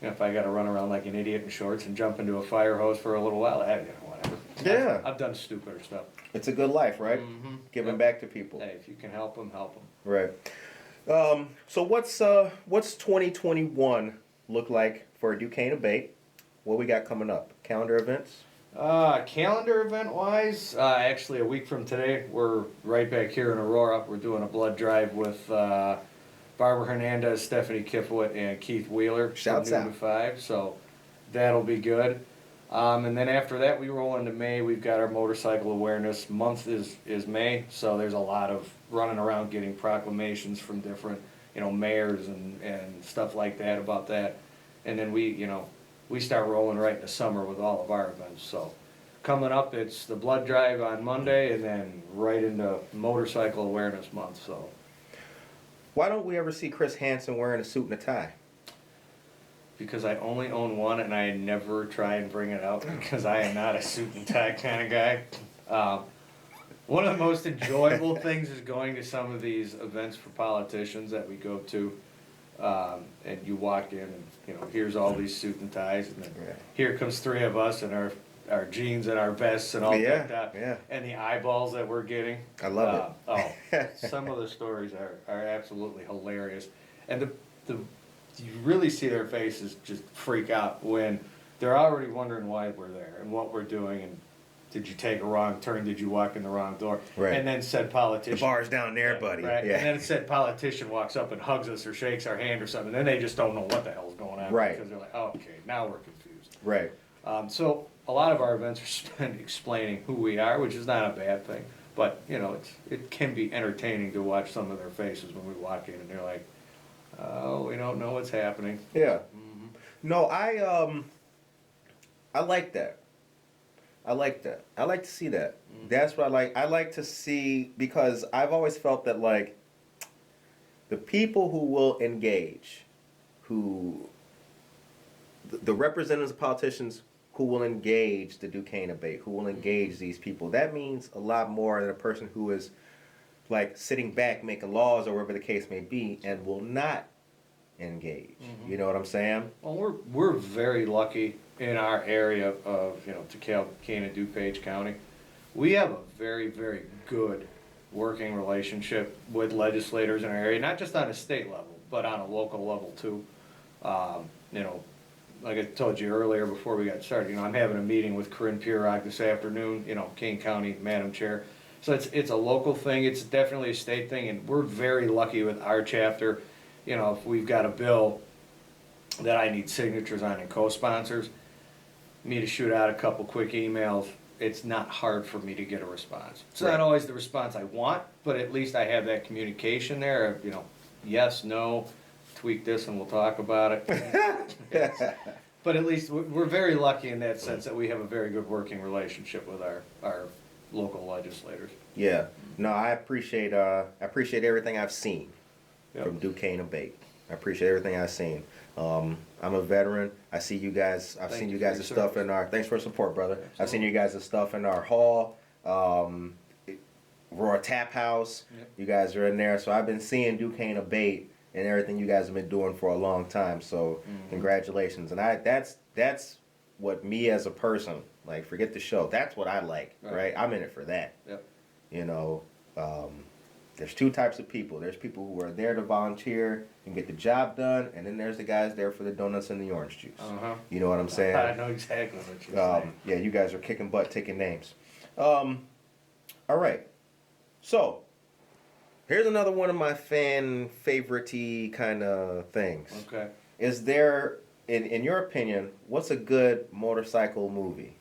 you know, if I gotta run around like an idiot in shorts and jump into a fire hose for a little while, you know, whatever. Yeah. I've done stupider stuff. It's a good life, right? Mm-hmm. Giving back to people. Hey, if you can help them, help them. Right. So what's 2021 look like for DuKane A.B.A.T.E? What we got coming up? Calendar events? Calendar event wise, actually a week from today, we're right back here in Aurora. We're doing a blood drive with Barbara Hernandez, Stephanie Kifowit, and Keith Wheeler. Shouts from noon out. to 5, so that'll be good. And then after that, we roll into May. We've got our motorcycle awareness month is May, so there's a lot of running around getting proclamations from different, you know, mayors and stuff like that about that. And then we start rolling right in the summer with all of our events. So coming up, it's the blood drive on Monday, and then right into motorcycle awareness month. So Why don't we ever see Chris Hansen wearing a suit and a tie? because I only own one, and I never try and bring it out because I am not a suit and tie kind of guy. One of the most enjoyable things is going to some of these events for politicians that we go to, and you walk in and, you know, here's all these suit and ties, and then here comes three of us in our jeans and our vests and all that, and the eyeballs that we're getting. I love it. Some of the stories are absolutely hilarious, and you really see their faces just freak out when they're already wondering why we're there and what we're doing, and did you take a wrong turn? Did you walk in the wrong door? Right. And then said politician. The bar's down there, buddy. Right. Yeah. And then it said politician walks up and hugs us or shakes our hand or something. Then they just don't know what the hell's going on. Right. Because they're like, oh, okay, now we're confused. Right. So a lot of our events are spent explaining who we are, which is not a bad thing. But, you know, it can be entertaining to watch some of their faces when we walk in and they're like, oh, we don't know what's happening. Yeah. Mm-hmm. No, I like that. I like that. I like to see that. Mm-hmm. That's what I like. I like to see, because I've always felt that, like, the people who will engage, the representatives of politicians who will engage the DuKane A.B.A.T.E, who will engage these people, that means a lot more than a person who is, like, sitting back making laws or whatever the case may be and will not engage. Mm-hmm. You know what I'm saying? Well, we're very lucky in our area of, you know, DuKane and DuPage County. We have a very, very good working relationship with legislators in our area, not just on a state level, but on a local level too. You know, like I told you earlier before we got started, you know, I'm having a meeting with Corinne Pierock this afternoon, you know, Kane County Madam Chair. So it's a local thing, it's definitely a state thing, and we're very lucky with our chapter. You know, if we've got a bill that I need signatures on and co-sponsors, me to shoot out a couple quick emails, it's not hard for me to get a response. It's not always the response I want, but at least I have that communication there of, you know, yes, no, tweak this and we'll talk about it. But at least we're very lucky in that sense that we have a very good working relationship with our local legislators. Yeah. No, I appreciate everything I've seen from DuKane A.B.A.T.E. I appreciate everything I've seen. I'm a veteran. I see you guys. I've seen you guys' stuff in our. Thanks for the support, brother. Absolutely. I've seen you guys' stuff in our hall, Aurora Tap House. Yep. You guys are in there, so I've been seeing DuKane A.B.A.T.E and everything you guys have been doing for a long time. So congratulations. And that's what me as a person, like, forget the show. That's what I like, right? I'm in it for that. Yep. You know, there's two types of people. There's people who are there to volunteer and get the job done, and then there's the guys there for the donuts and the orange juice. You know what I'm saying? I know exactly what you're saying. Yeah, you guys are kicking butt, taking names. All right. So, here's another one of my favorite-y kind of things. Okay. Is there, in your opinion, what's a good motorcycle movie?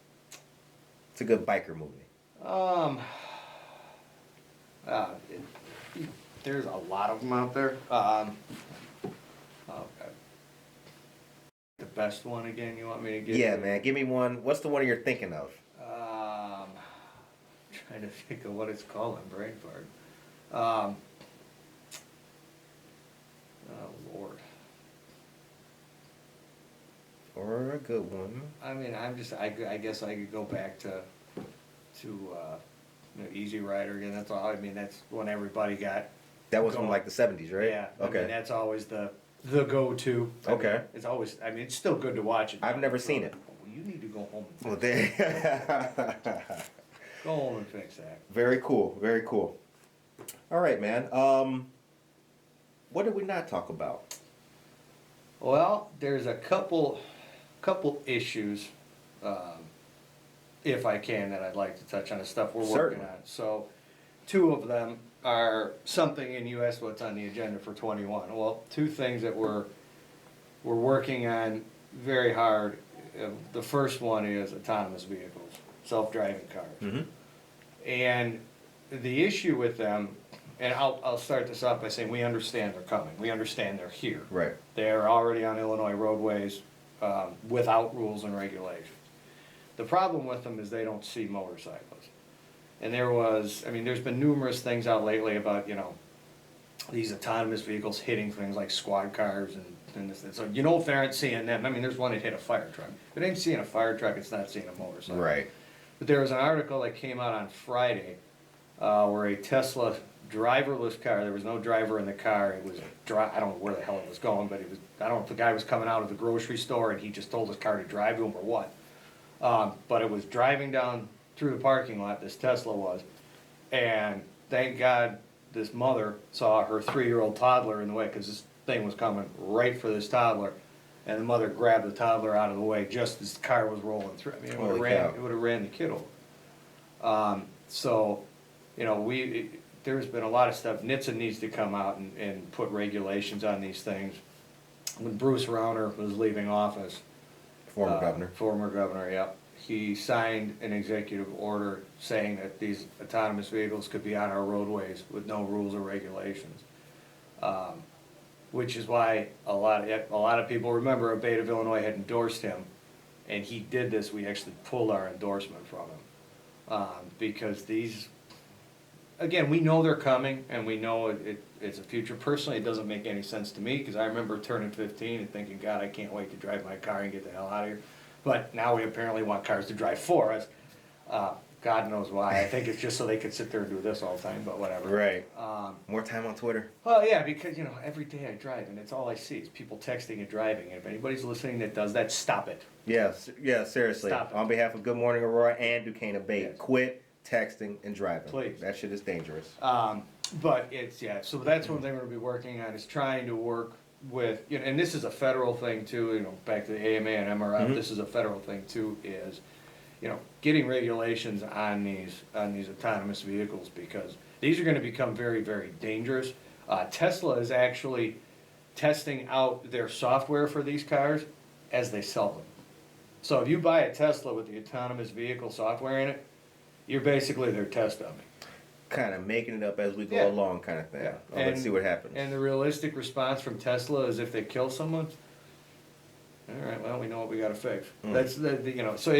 It's a good biker movie. There's a lot of them out there. Okay. The best one again you want me to give? Yeah, man. Give me one. What's the one you're thinking of? Trying to think of what it's called on brain fart. Oh, Lord. Or a good one. I mean, I guess I could go back to Easy Rider again. That's all. I mean, that's when everybody got That was from like the 70s, right? Yeah. Okay. I mean, that's always the go-to. Okay. Mean, it's always. I mean, it's still good to watch it. I've never seen it. Well, you need to go home. And Well, fix there. Go home and fix that. Very cool. Very cool. All right, man. What did we not talk about? Well, there's a couple issues, if I can, that I'd like to touch on the stuff we're working on. So, two of them are something, and you asked what's on the agenda for 21. Well, two things that we're working on very hard. The first one is autonomous vehicles, self-driving cars. Mm-hmm. And the issue with them, and I'll start this off by saying we understand they're coming. We understand they're here. Right. They're already on Illinois roadways without rules and regulations. The problem with them is they don't see motorcyclists. And there's been numerous things out lately about, these autonomous vehicles hitting things like squad cars and this. And so, if they aren't seeing them, there's one that hit a fire truck. If it ain't seeing a fire truck, it's not seeing a motorcycle. Right. But there was an article that came out on Friday where a Tesla driverless car, there was no driver in the car, it was I don't know where the hell it was going, but I don't know if the guy was coming out of the grocery store and he just told his car to drive to him or what. But it was driving down through the parking lot, this Tesla was, and thank God this mother saw her 3-year-old toddler in the way, because this thing was coming right for this toddler, and the mother grabbed the toddler out of the way just as the car was rolling through. It would have ran the kid over. There's been a lot of stuff. NHTSA needs to come out and put regulations on these things. When Bruce Rauner was leaving office, former governor, yeah, he signed an executive order saying that these autonomous vehicles could be on our roadways with no rules or regulations. Which is why a lot of people remember A.B.A.T.E of Illinois had endorsed him, and he did this. We actually pulled our endorsement from him because these. Again, we know they're coming, and we know it's a future. Personally, it doesn't make any sense to me, because I remember turning 15 and thinking, God, I can't wait to drive my car and get the hell out of here. But now we apparently want cars to drive for us. God knows why. I think it's just so they could sit there and do this all the time, but whatever. Right. More time on Twitter. Well, yeah, because, every day I drive, and it's all I see is people texting and driving. And if anybody's listening that does that, stop it. Yes, yeah, seriously. Stop it. On behalf of Good Morning Aurora and DuKane A.B.A.T.E, Yes. Quit texting and driving. Please. That shit is dangerous. But it's, so that's one thing we're going to be working on, is trying to work with, and this is a federal thing too, back to the AMA and MRF, Mm-hmm. This is a federal thing too, is, getting regulations on these autonomous vehicles, because these are going to become very, very dangerous. Tesla is actually testing out their software for these cars as they sell them. So if you buy a Tesla with the autonomous vehicle software in it, you're basically their test dummy. Kind of making it up as we go along, kind of thing. Yeah. Let's see what happens. And the realistic response from Tesla is, if they kill someone, all right, well, we know what we got to fix. That's so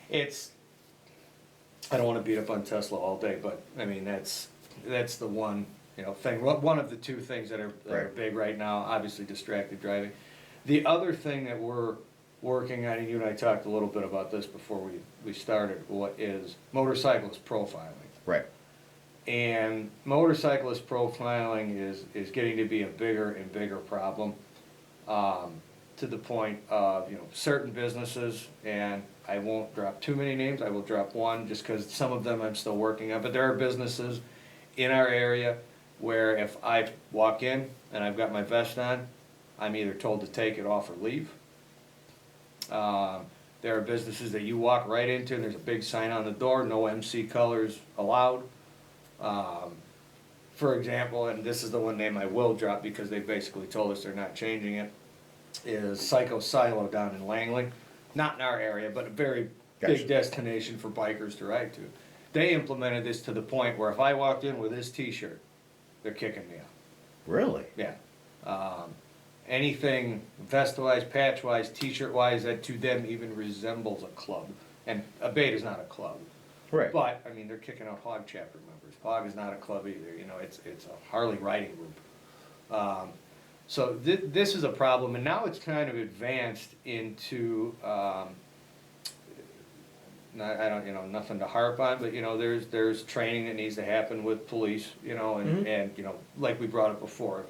it's. I don't want to beat up on Tesla all day, but that's the one thing. One of the two things that are big right now. Obviously, distracted driving. The other thing that we're working on, and you and I talked a little bit about this before we started, what is motorcyclist profiling. Right. And motorcyclist profiling is getting to be a bigger and bigger problem, to the point of, certain businesses, and I won't drop too many names, I will drop one just because some of them I'm still working on, but there are businesses in our area where if I walk in and I've got my vest on, I'm either told to take it off or leave. There are businesses that you walk right into and there's a big sign on the door, no MC colors allowed. For example, and this is the one name I will drop because they basically told us they're not changing it, is Psycho Silo down in Langley. Not in our area, but a very big destination for bikers to ride to. They implemented this to the point where if I walked in with this t-shirt, they're kicking me out. Really? Yeah. Anything vest-wise, patch-wise, t-shirt-wise that to them even resembles a club. And A.B.A.T.E is not a club. Right. But, they're kicking out Hog chapter members. Hog is not a club either, it's a Harley riding group. So this is a problem, and now it's kind of advanced into I don't, nothing to harp on, but, there's training that needs to happen with police, and, like we brought up before,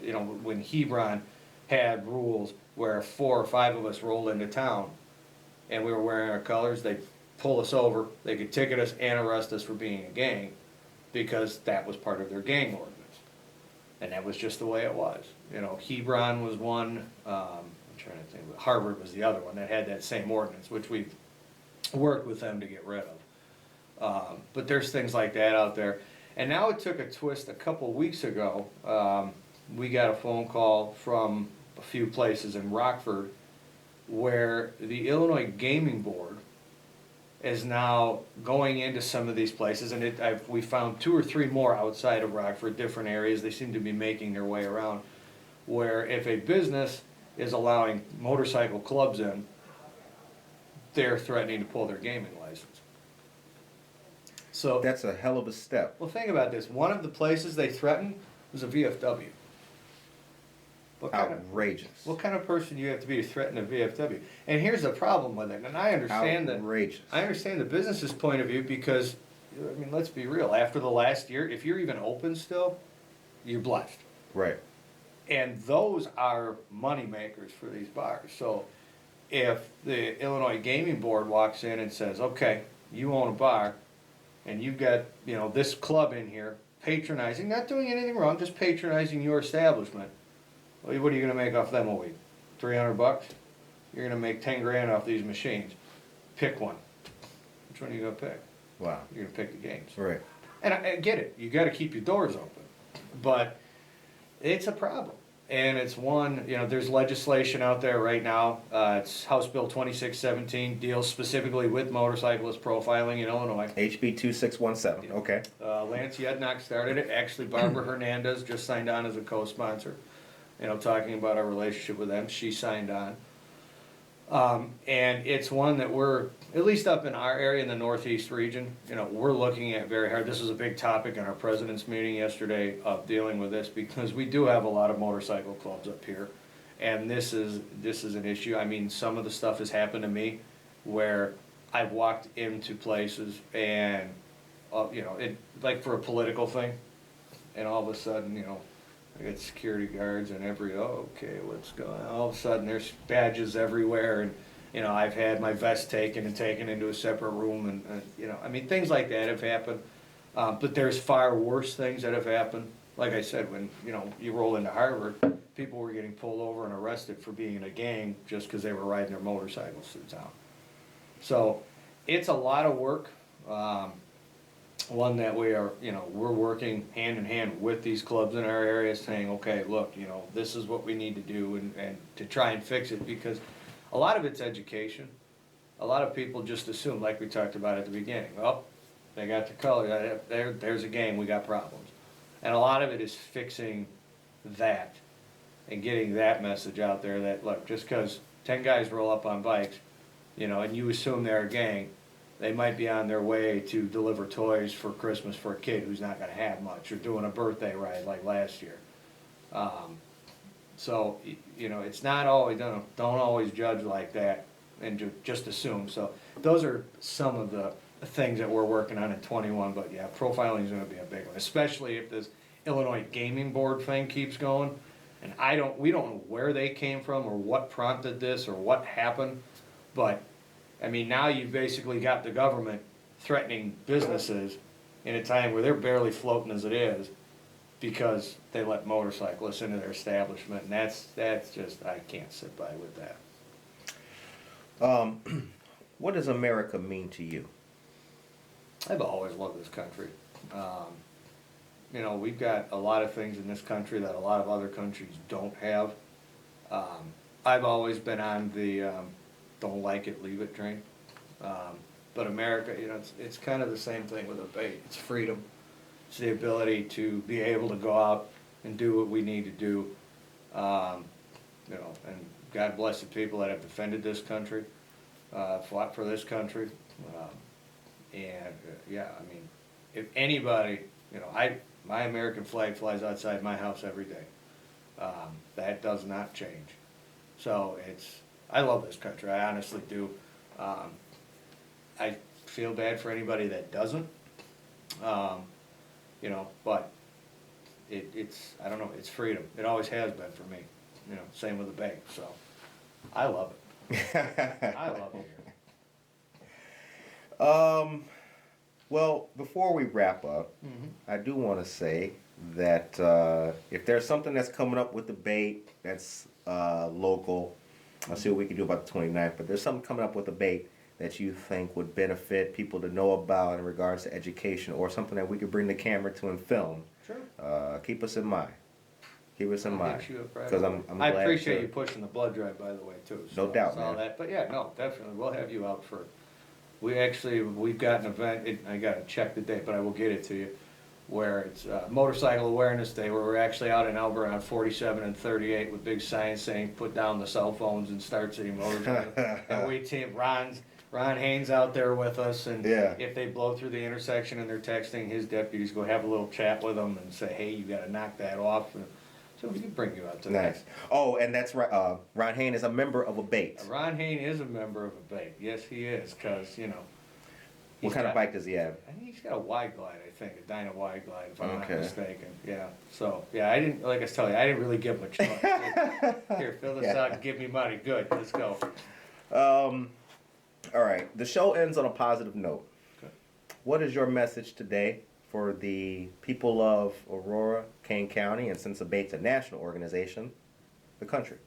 when Hebron had rules where 4 or 5 of us rolled into town and we were wearing our colors, they'd pull us over, they could ticket us and arrest us for being a gang because that was part of their gang ordinance. And that was just the way it was. Hebron was one, I'm trying to think, Harvard was the other one that had that same ordinance, which we've worked with them to get rid of. But there's things like that out there. And now it took a twist a couple weeks ago. We got a phone call from a few places in Rockford where the Illinois Gaming Board is now going into some of these places, and we found 2 or 3 more outside of Rockford, different areas. They seem to be making their way around, where if a business is allowing motorcycle clubs in, they're threatening to pull their gaming license. So That's a hell of a step. well, think about this. One of the places they threatened was a VFW. Outrageous. What kind of person do you have to be to threaten a VFW? And here's the problem with it, and I understand Outrageous. I understand the business's point of view because, let's be real. After the last year, if you're even open still, you're blessed. Right. And those are money makers for these bars. So if the Illinois Gaming Board walks in and says, okay, you own a bar, and you've got, this club in here patronizing, not doing anything wrong, just patronizing your establishment. Well, what are you going to make off them a week? $300? You're going to make 10 grand off these machines. Pick one. Which one are you going to pick? Wow. You're going to pick the games. Right. And I get it. You got to keep your doors open. But it's a problem. And it's one, there's legislation out there right now. It's House Bill 2617, deals specifically with motorcyclist profiling in Illinois. HB 2617. Yeah. Okay. Lance Yednock started it. Actually, Barbara Hernandez just signed on as a co-sponsor. Talking about our relationship with them. She signed on. And it's one that we're, at least up in our area in the Northeast region, we're looking at very hard. This was a big topic in our president's meeting yesterday of dealing with this because we do have a lot of motorcycle clubs up here. And this is an issue. Some of the stuff has happened to me where I've walked into places and, like for a political thing, and all of a sudden, I got security guards and okay, what's going on? All of a sudden there's badges everywhere and, I've had my vest taken into a separate room and things like that have happened. But there's far worse things that have happened. Like I said, when, you roll into Harvard, people were getting pulled over and arrested for being in a gang just because they were riding their motorcycles through town. So it's a lot of work. One that we are, we're working hand in hand with these clubs in our area saying, okay, look, this is what we need to do and to try and fix it because a lot of it's education. A lot of people just assume, like we talked about at the beginning, well, they got the color, there's a gang, we got problems. And a lot of it is fixing that and getting that message out there that, look, just because 10 guys roll up on bikes, and you assume they're a gang, they might be on their way to deliver toys for Christmas for a kid who's not going to have much, or doing a birthday ride like last year. So, it's not always, don't always judge like that and just assume. So those are some of the things that we're working on in 21, but yeah, profiling is going to be a big one, especially if this Illinois Gaming Board thing keeps going. And we don't know where they came from or what prompted this or what happened, but now you've basically got the government threatening businesses in a time where they're barely floating as it is because they let motorcyclists into their establishment, and that's just, I can't sit by with that. What does America mean to you? I've always loved this country. We've got a lot of things in this country that a lot of other countries don't have. I've always been on the don't like it, leave it train. But America, it's kind of the same thing with A.B.A.T.E. It's freedom. It's the ability to be able to go out and do what we need to do. And God bless the people that have defended this country, fought for this country. If anybody, my American flag flies outside my house every day. That does not change. So I love this country. I honestly do. feel bad for anybody that doesn't. You know, but it's, I don't know, it's freedom. It always has been for me. You know, same with the bank, so I love it. I love it. Well, before we wrap up, I do want to say that if there's something that's coming up with the debate that's local, I'll see what we can do about the 29th, but there's something coming up with the debate that you think would benefit people to know about in regards to education, or something that we could bring the camera to and film, Sure. keep us in mind. Keep us in mind. Because I appreciate you pushing the blood drive, by the way, too. So No doubt, man. man. But yeah, no, definitely. We'll have you out for, we've got an event, I gotta check the date, but I will get it to you, where it's Motorcycle Awareness Day, where we're actually out in Alberta on 47 and 38 with big signs saying, put down the cell phones and start city motorcycle. And we team, Ron Haynes out there with us, and if they blow through the intersection and they're texting, his deputies go have a little chat with them and say, hey, you gotta knock that off. So we can bring you out to that. Nice. Oh, and that's right. Ron Haynes is a member of A.B.A.T.E. Ron Haynes is a member of A.B.A.T.E. Yes, he is, because, you know. What kind of bike does he have? I think he's got a wide glide, I think, a Dyna wide glide, if I'm not mistaken. Yeah. So, yeah, I didn't, like I was telling you, I didn't really give much thought. Here, fill this out and give me money. Good, let's go. All right. The show ends on a positive note. Okay. What is your message today for the people of Aurora, Kane County, and since A.B.A.T.E.'s a national organization, the country?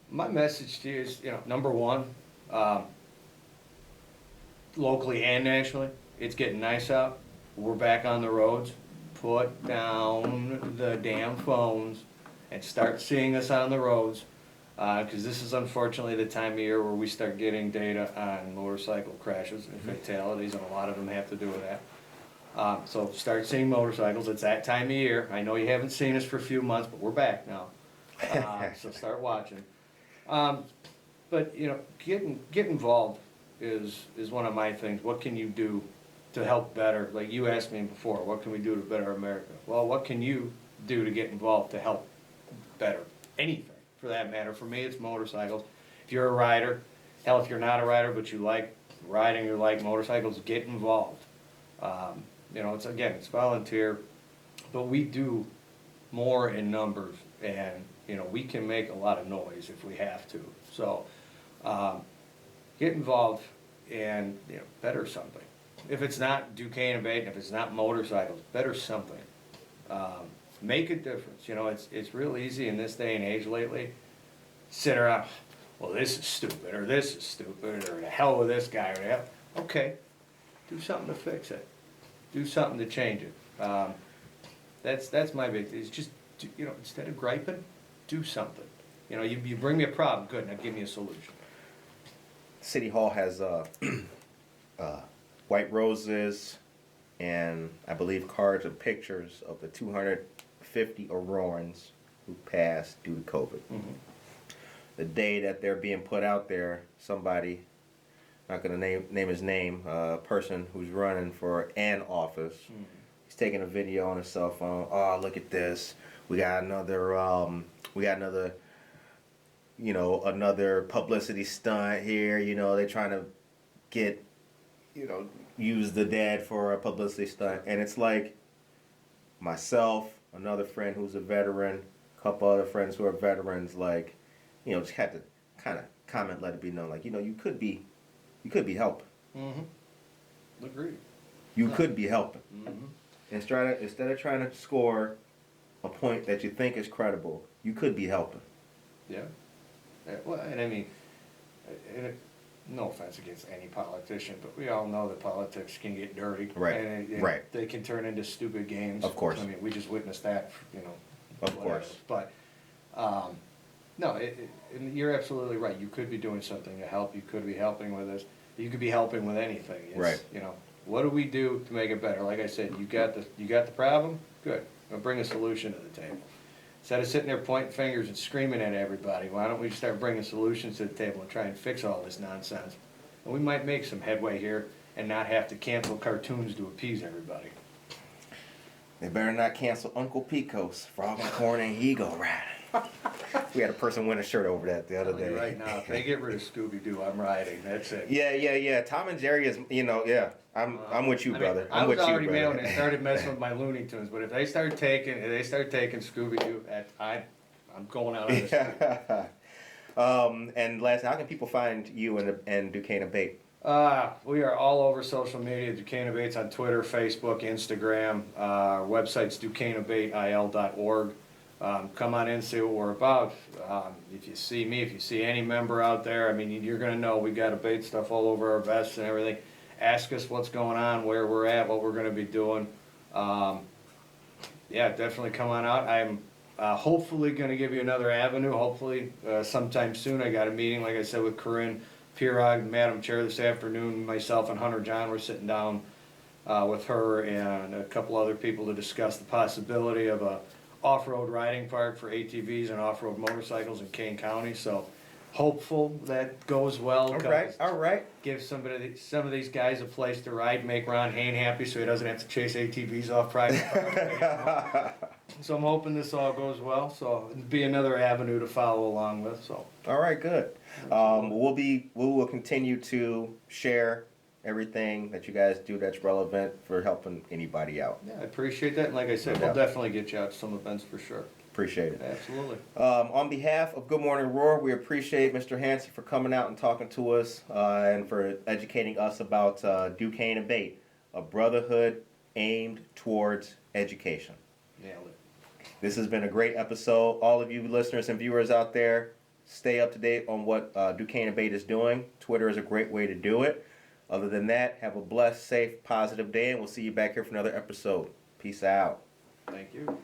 My message to you is, you know, number one, locally and nationally, it's getting nice out. We're back on the roads. Put down the damn phones and start seeing us on the roads, because this is unfortunately the time of year where we start getting data on motorcycle crashes and fatalities, and a lot of them have to do with that. So start seeing motorcycles. It's that time of year. I know you haven't seen us for a few months, but we're back now. So start watching. But you know, get involved is one of my things. What can you do to help better? Like you asked me before, what can we do to better America? Well, what can you do to get involved to help better anything, for that matter? For me, it's motorcycles. If you're a rider, hell, if you're not a rider but you like riding, you like motorcycles, get involved. You know, it's volunteer, but we do more in numbers, and you know, we can make a lot of noise if we have to. So get involved and, you know, better something. If it's not DuKane A.B.A.T.E, if it's not motorcycles, better something. Make a difference. You know, it's real easy in this day and age lately. Sit around, well, this is stupid, or this is stupid, or the hell with this guy, or the hell. Okay, do something to fix it. Do something to change it. That's my big thing. It's just, you know, instead of griping, do something. You know, you bring me a problem, good, now give me a solution. City Hall has white roses and I believe cards and pictures of the 250 Aurorans who passed due to COVID. The day that they're being put out there, somebody, not going to name his name, a person who's running for an office, he's taking a video on his cell phone. Oh, look at this. We got another, you know, another publicity stunt here. You know, they're trying to get, you know, use the dead for a publicity stunt. And it's like myself, another friend who's a veteran, a couple other friends who are veterans, like, you know, just had to kind of comment, let it be known, like, you know, you could be helping. Agreed. You could be helping. Instead of trying to score a point that you think is credible, you could be helping. Yeah. Well, and I mean, no offense against any politician, but we all know that politics can get dirty. Right. And right. They can turn into stupid games. Of course. I mean, we just witnessed that, you know. Of course. But, no, and you're absolutely right. You could be doing something to help. You could be helping with this. You could be helping with anything. Right. You know, what do we do to make it better? Like I said, you got the problem? Good. Now bring a solution to the table. Instead of sitting there pointing fingers and screaming at everybody, why don't we start bringing solutions to the table and try and fix all this nonsense? And we might make some headway here and not have to cancel cartoons to appease everybody. They better not cancel Uncle Pico's Frog and Corn and He Go Riding. We had a person win a shirt over that the other day. Right now, if they get rid of Scooby-Doo, I'm riding. That's it. Yeah. Tom and Jerry is, I'm with you, brother. I was already mad when brother. they started messing with my Looney Tunes, but if they start taking Scooby-Doo, I'm going out on this. And last, how can people find you and DuKane A.B.A.T.E? We are all over social media. DuKane A.B.A.T.E on Twitter, Facebook, Instagram. Our website's DuKaneABateIL.org. Come on in, see what we're about. If you see me, if you see any member out there, I mean, you're going to know we got A.B.A.T.E stuff all over our vests and everything. Ask us what's going on, where we're at, what we're going to be doing. Yeah, definitely come on out. I'm hopefully going to give you another avenue, hopefully sometime soon. I got a meeting, like I said, with Corinne Pirog, Madam Chair, this afternoon. Myself and Hunter John were sitting down with her and a couple other people to discuss the possibility of a off-road riding park for ATVs and off-road motorcycles in Kane County. So hopeful that goes well. All right. Give some of these guys a place to ride, make Ron Hain happy so he doesn't have to chase ATVs off private property. So I'm hoping this all goes well. So it'll be another avenue to follow along with. So. All right, good. We will continue to share everything that you guys do that's relevant for helping anybody out. Yeah, I appreciate that. And like I said, we'll definitely get you out to some events for sure. Appreciate it. Absolutely. On behalf of Good Morning Aurora, we appreciate Mr. Hansen for coming out and talking to us and for educating us about DuKane A.B.A.T.E, a brotherhood aimed towards education. Nailed it. This has been a great episode. All of you listeners and viewers out there, stay up to date on what DuKane A.B.A.T.E is doing. Twitter is a great way to do it. Other than that, have a blessed, safe, positive day, and we'll see you back here for another episode. Peace out. Thank you.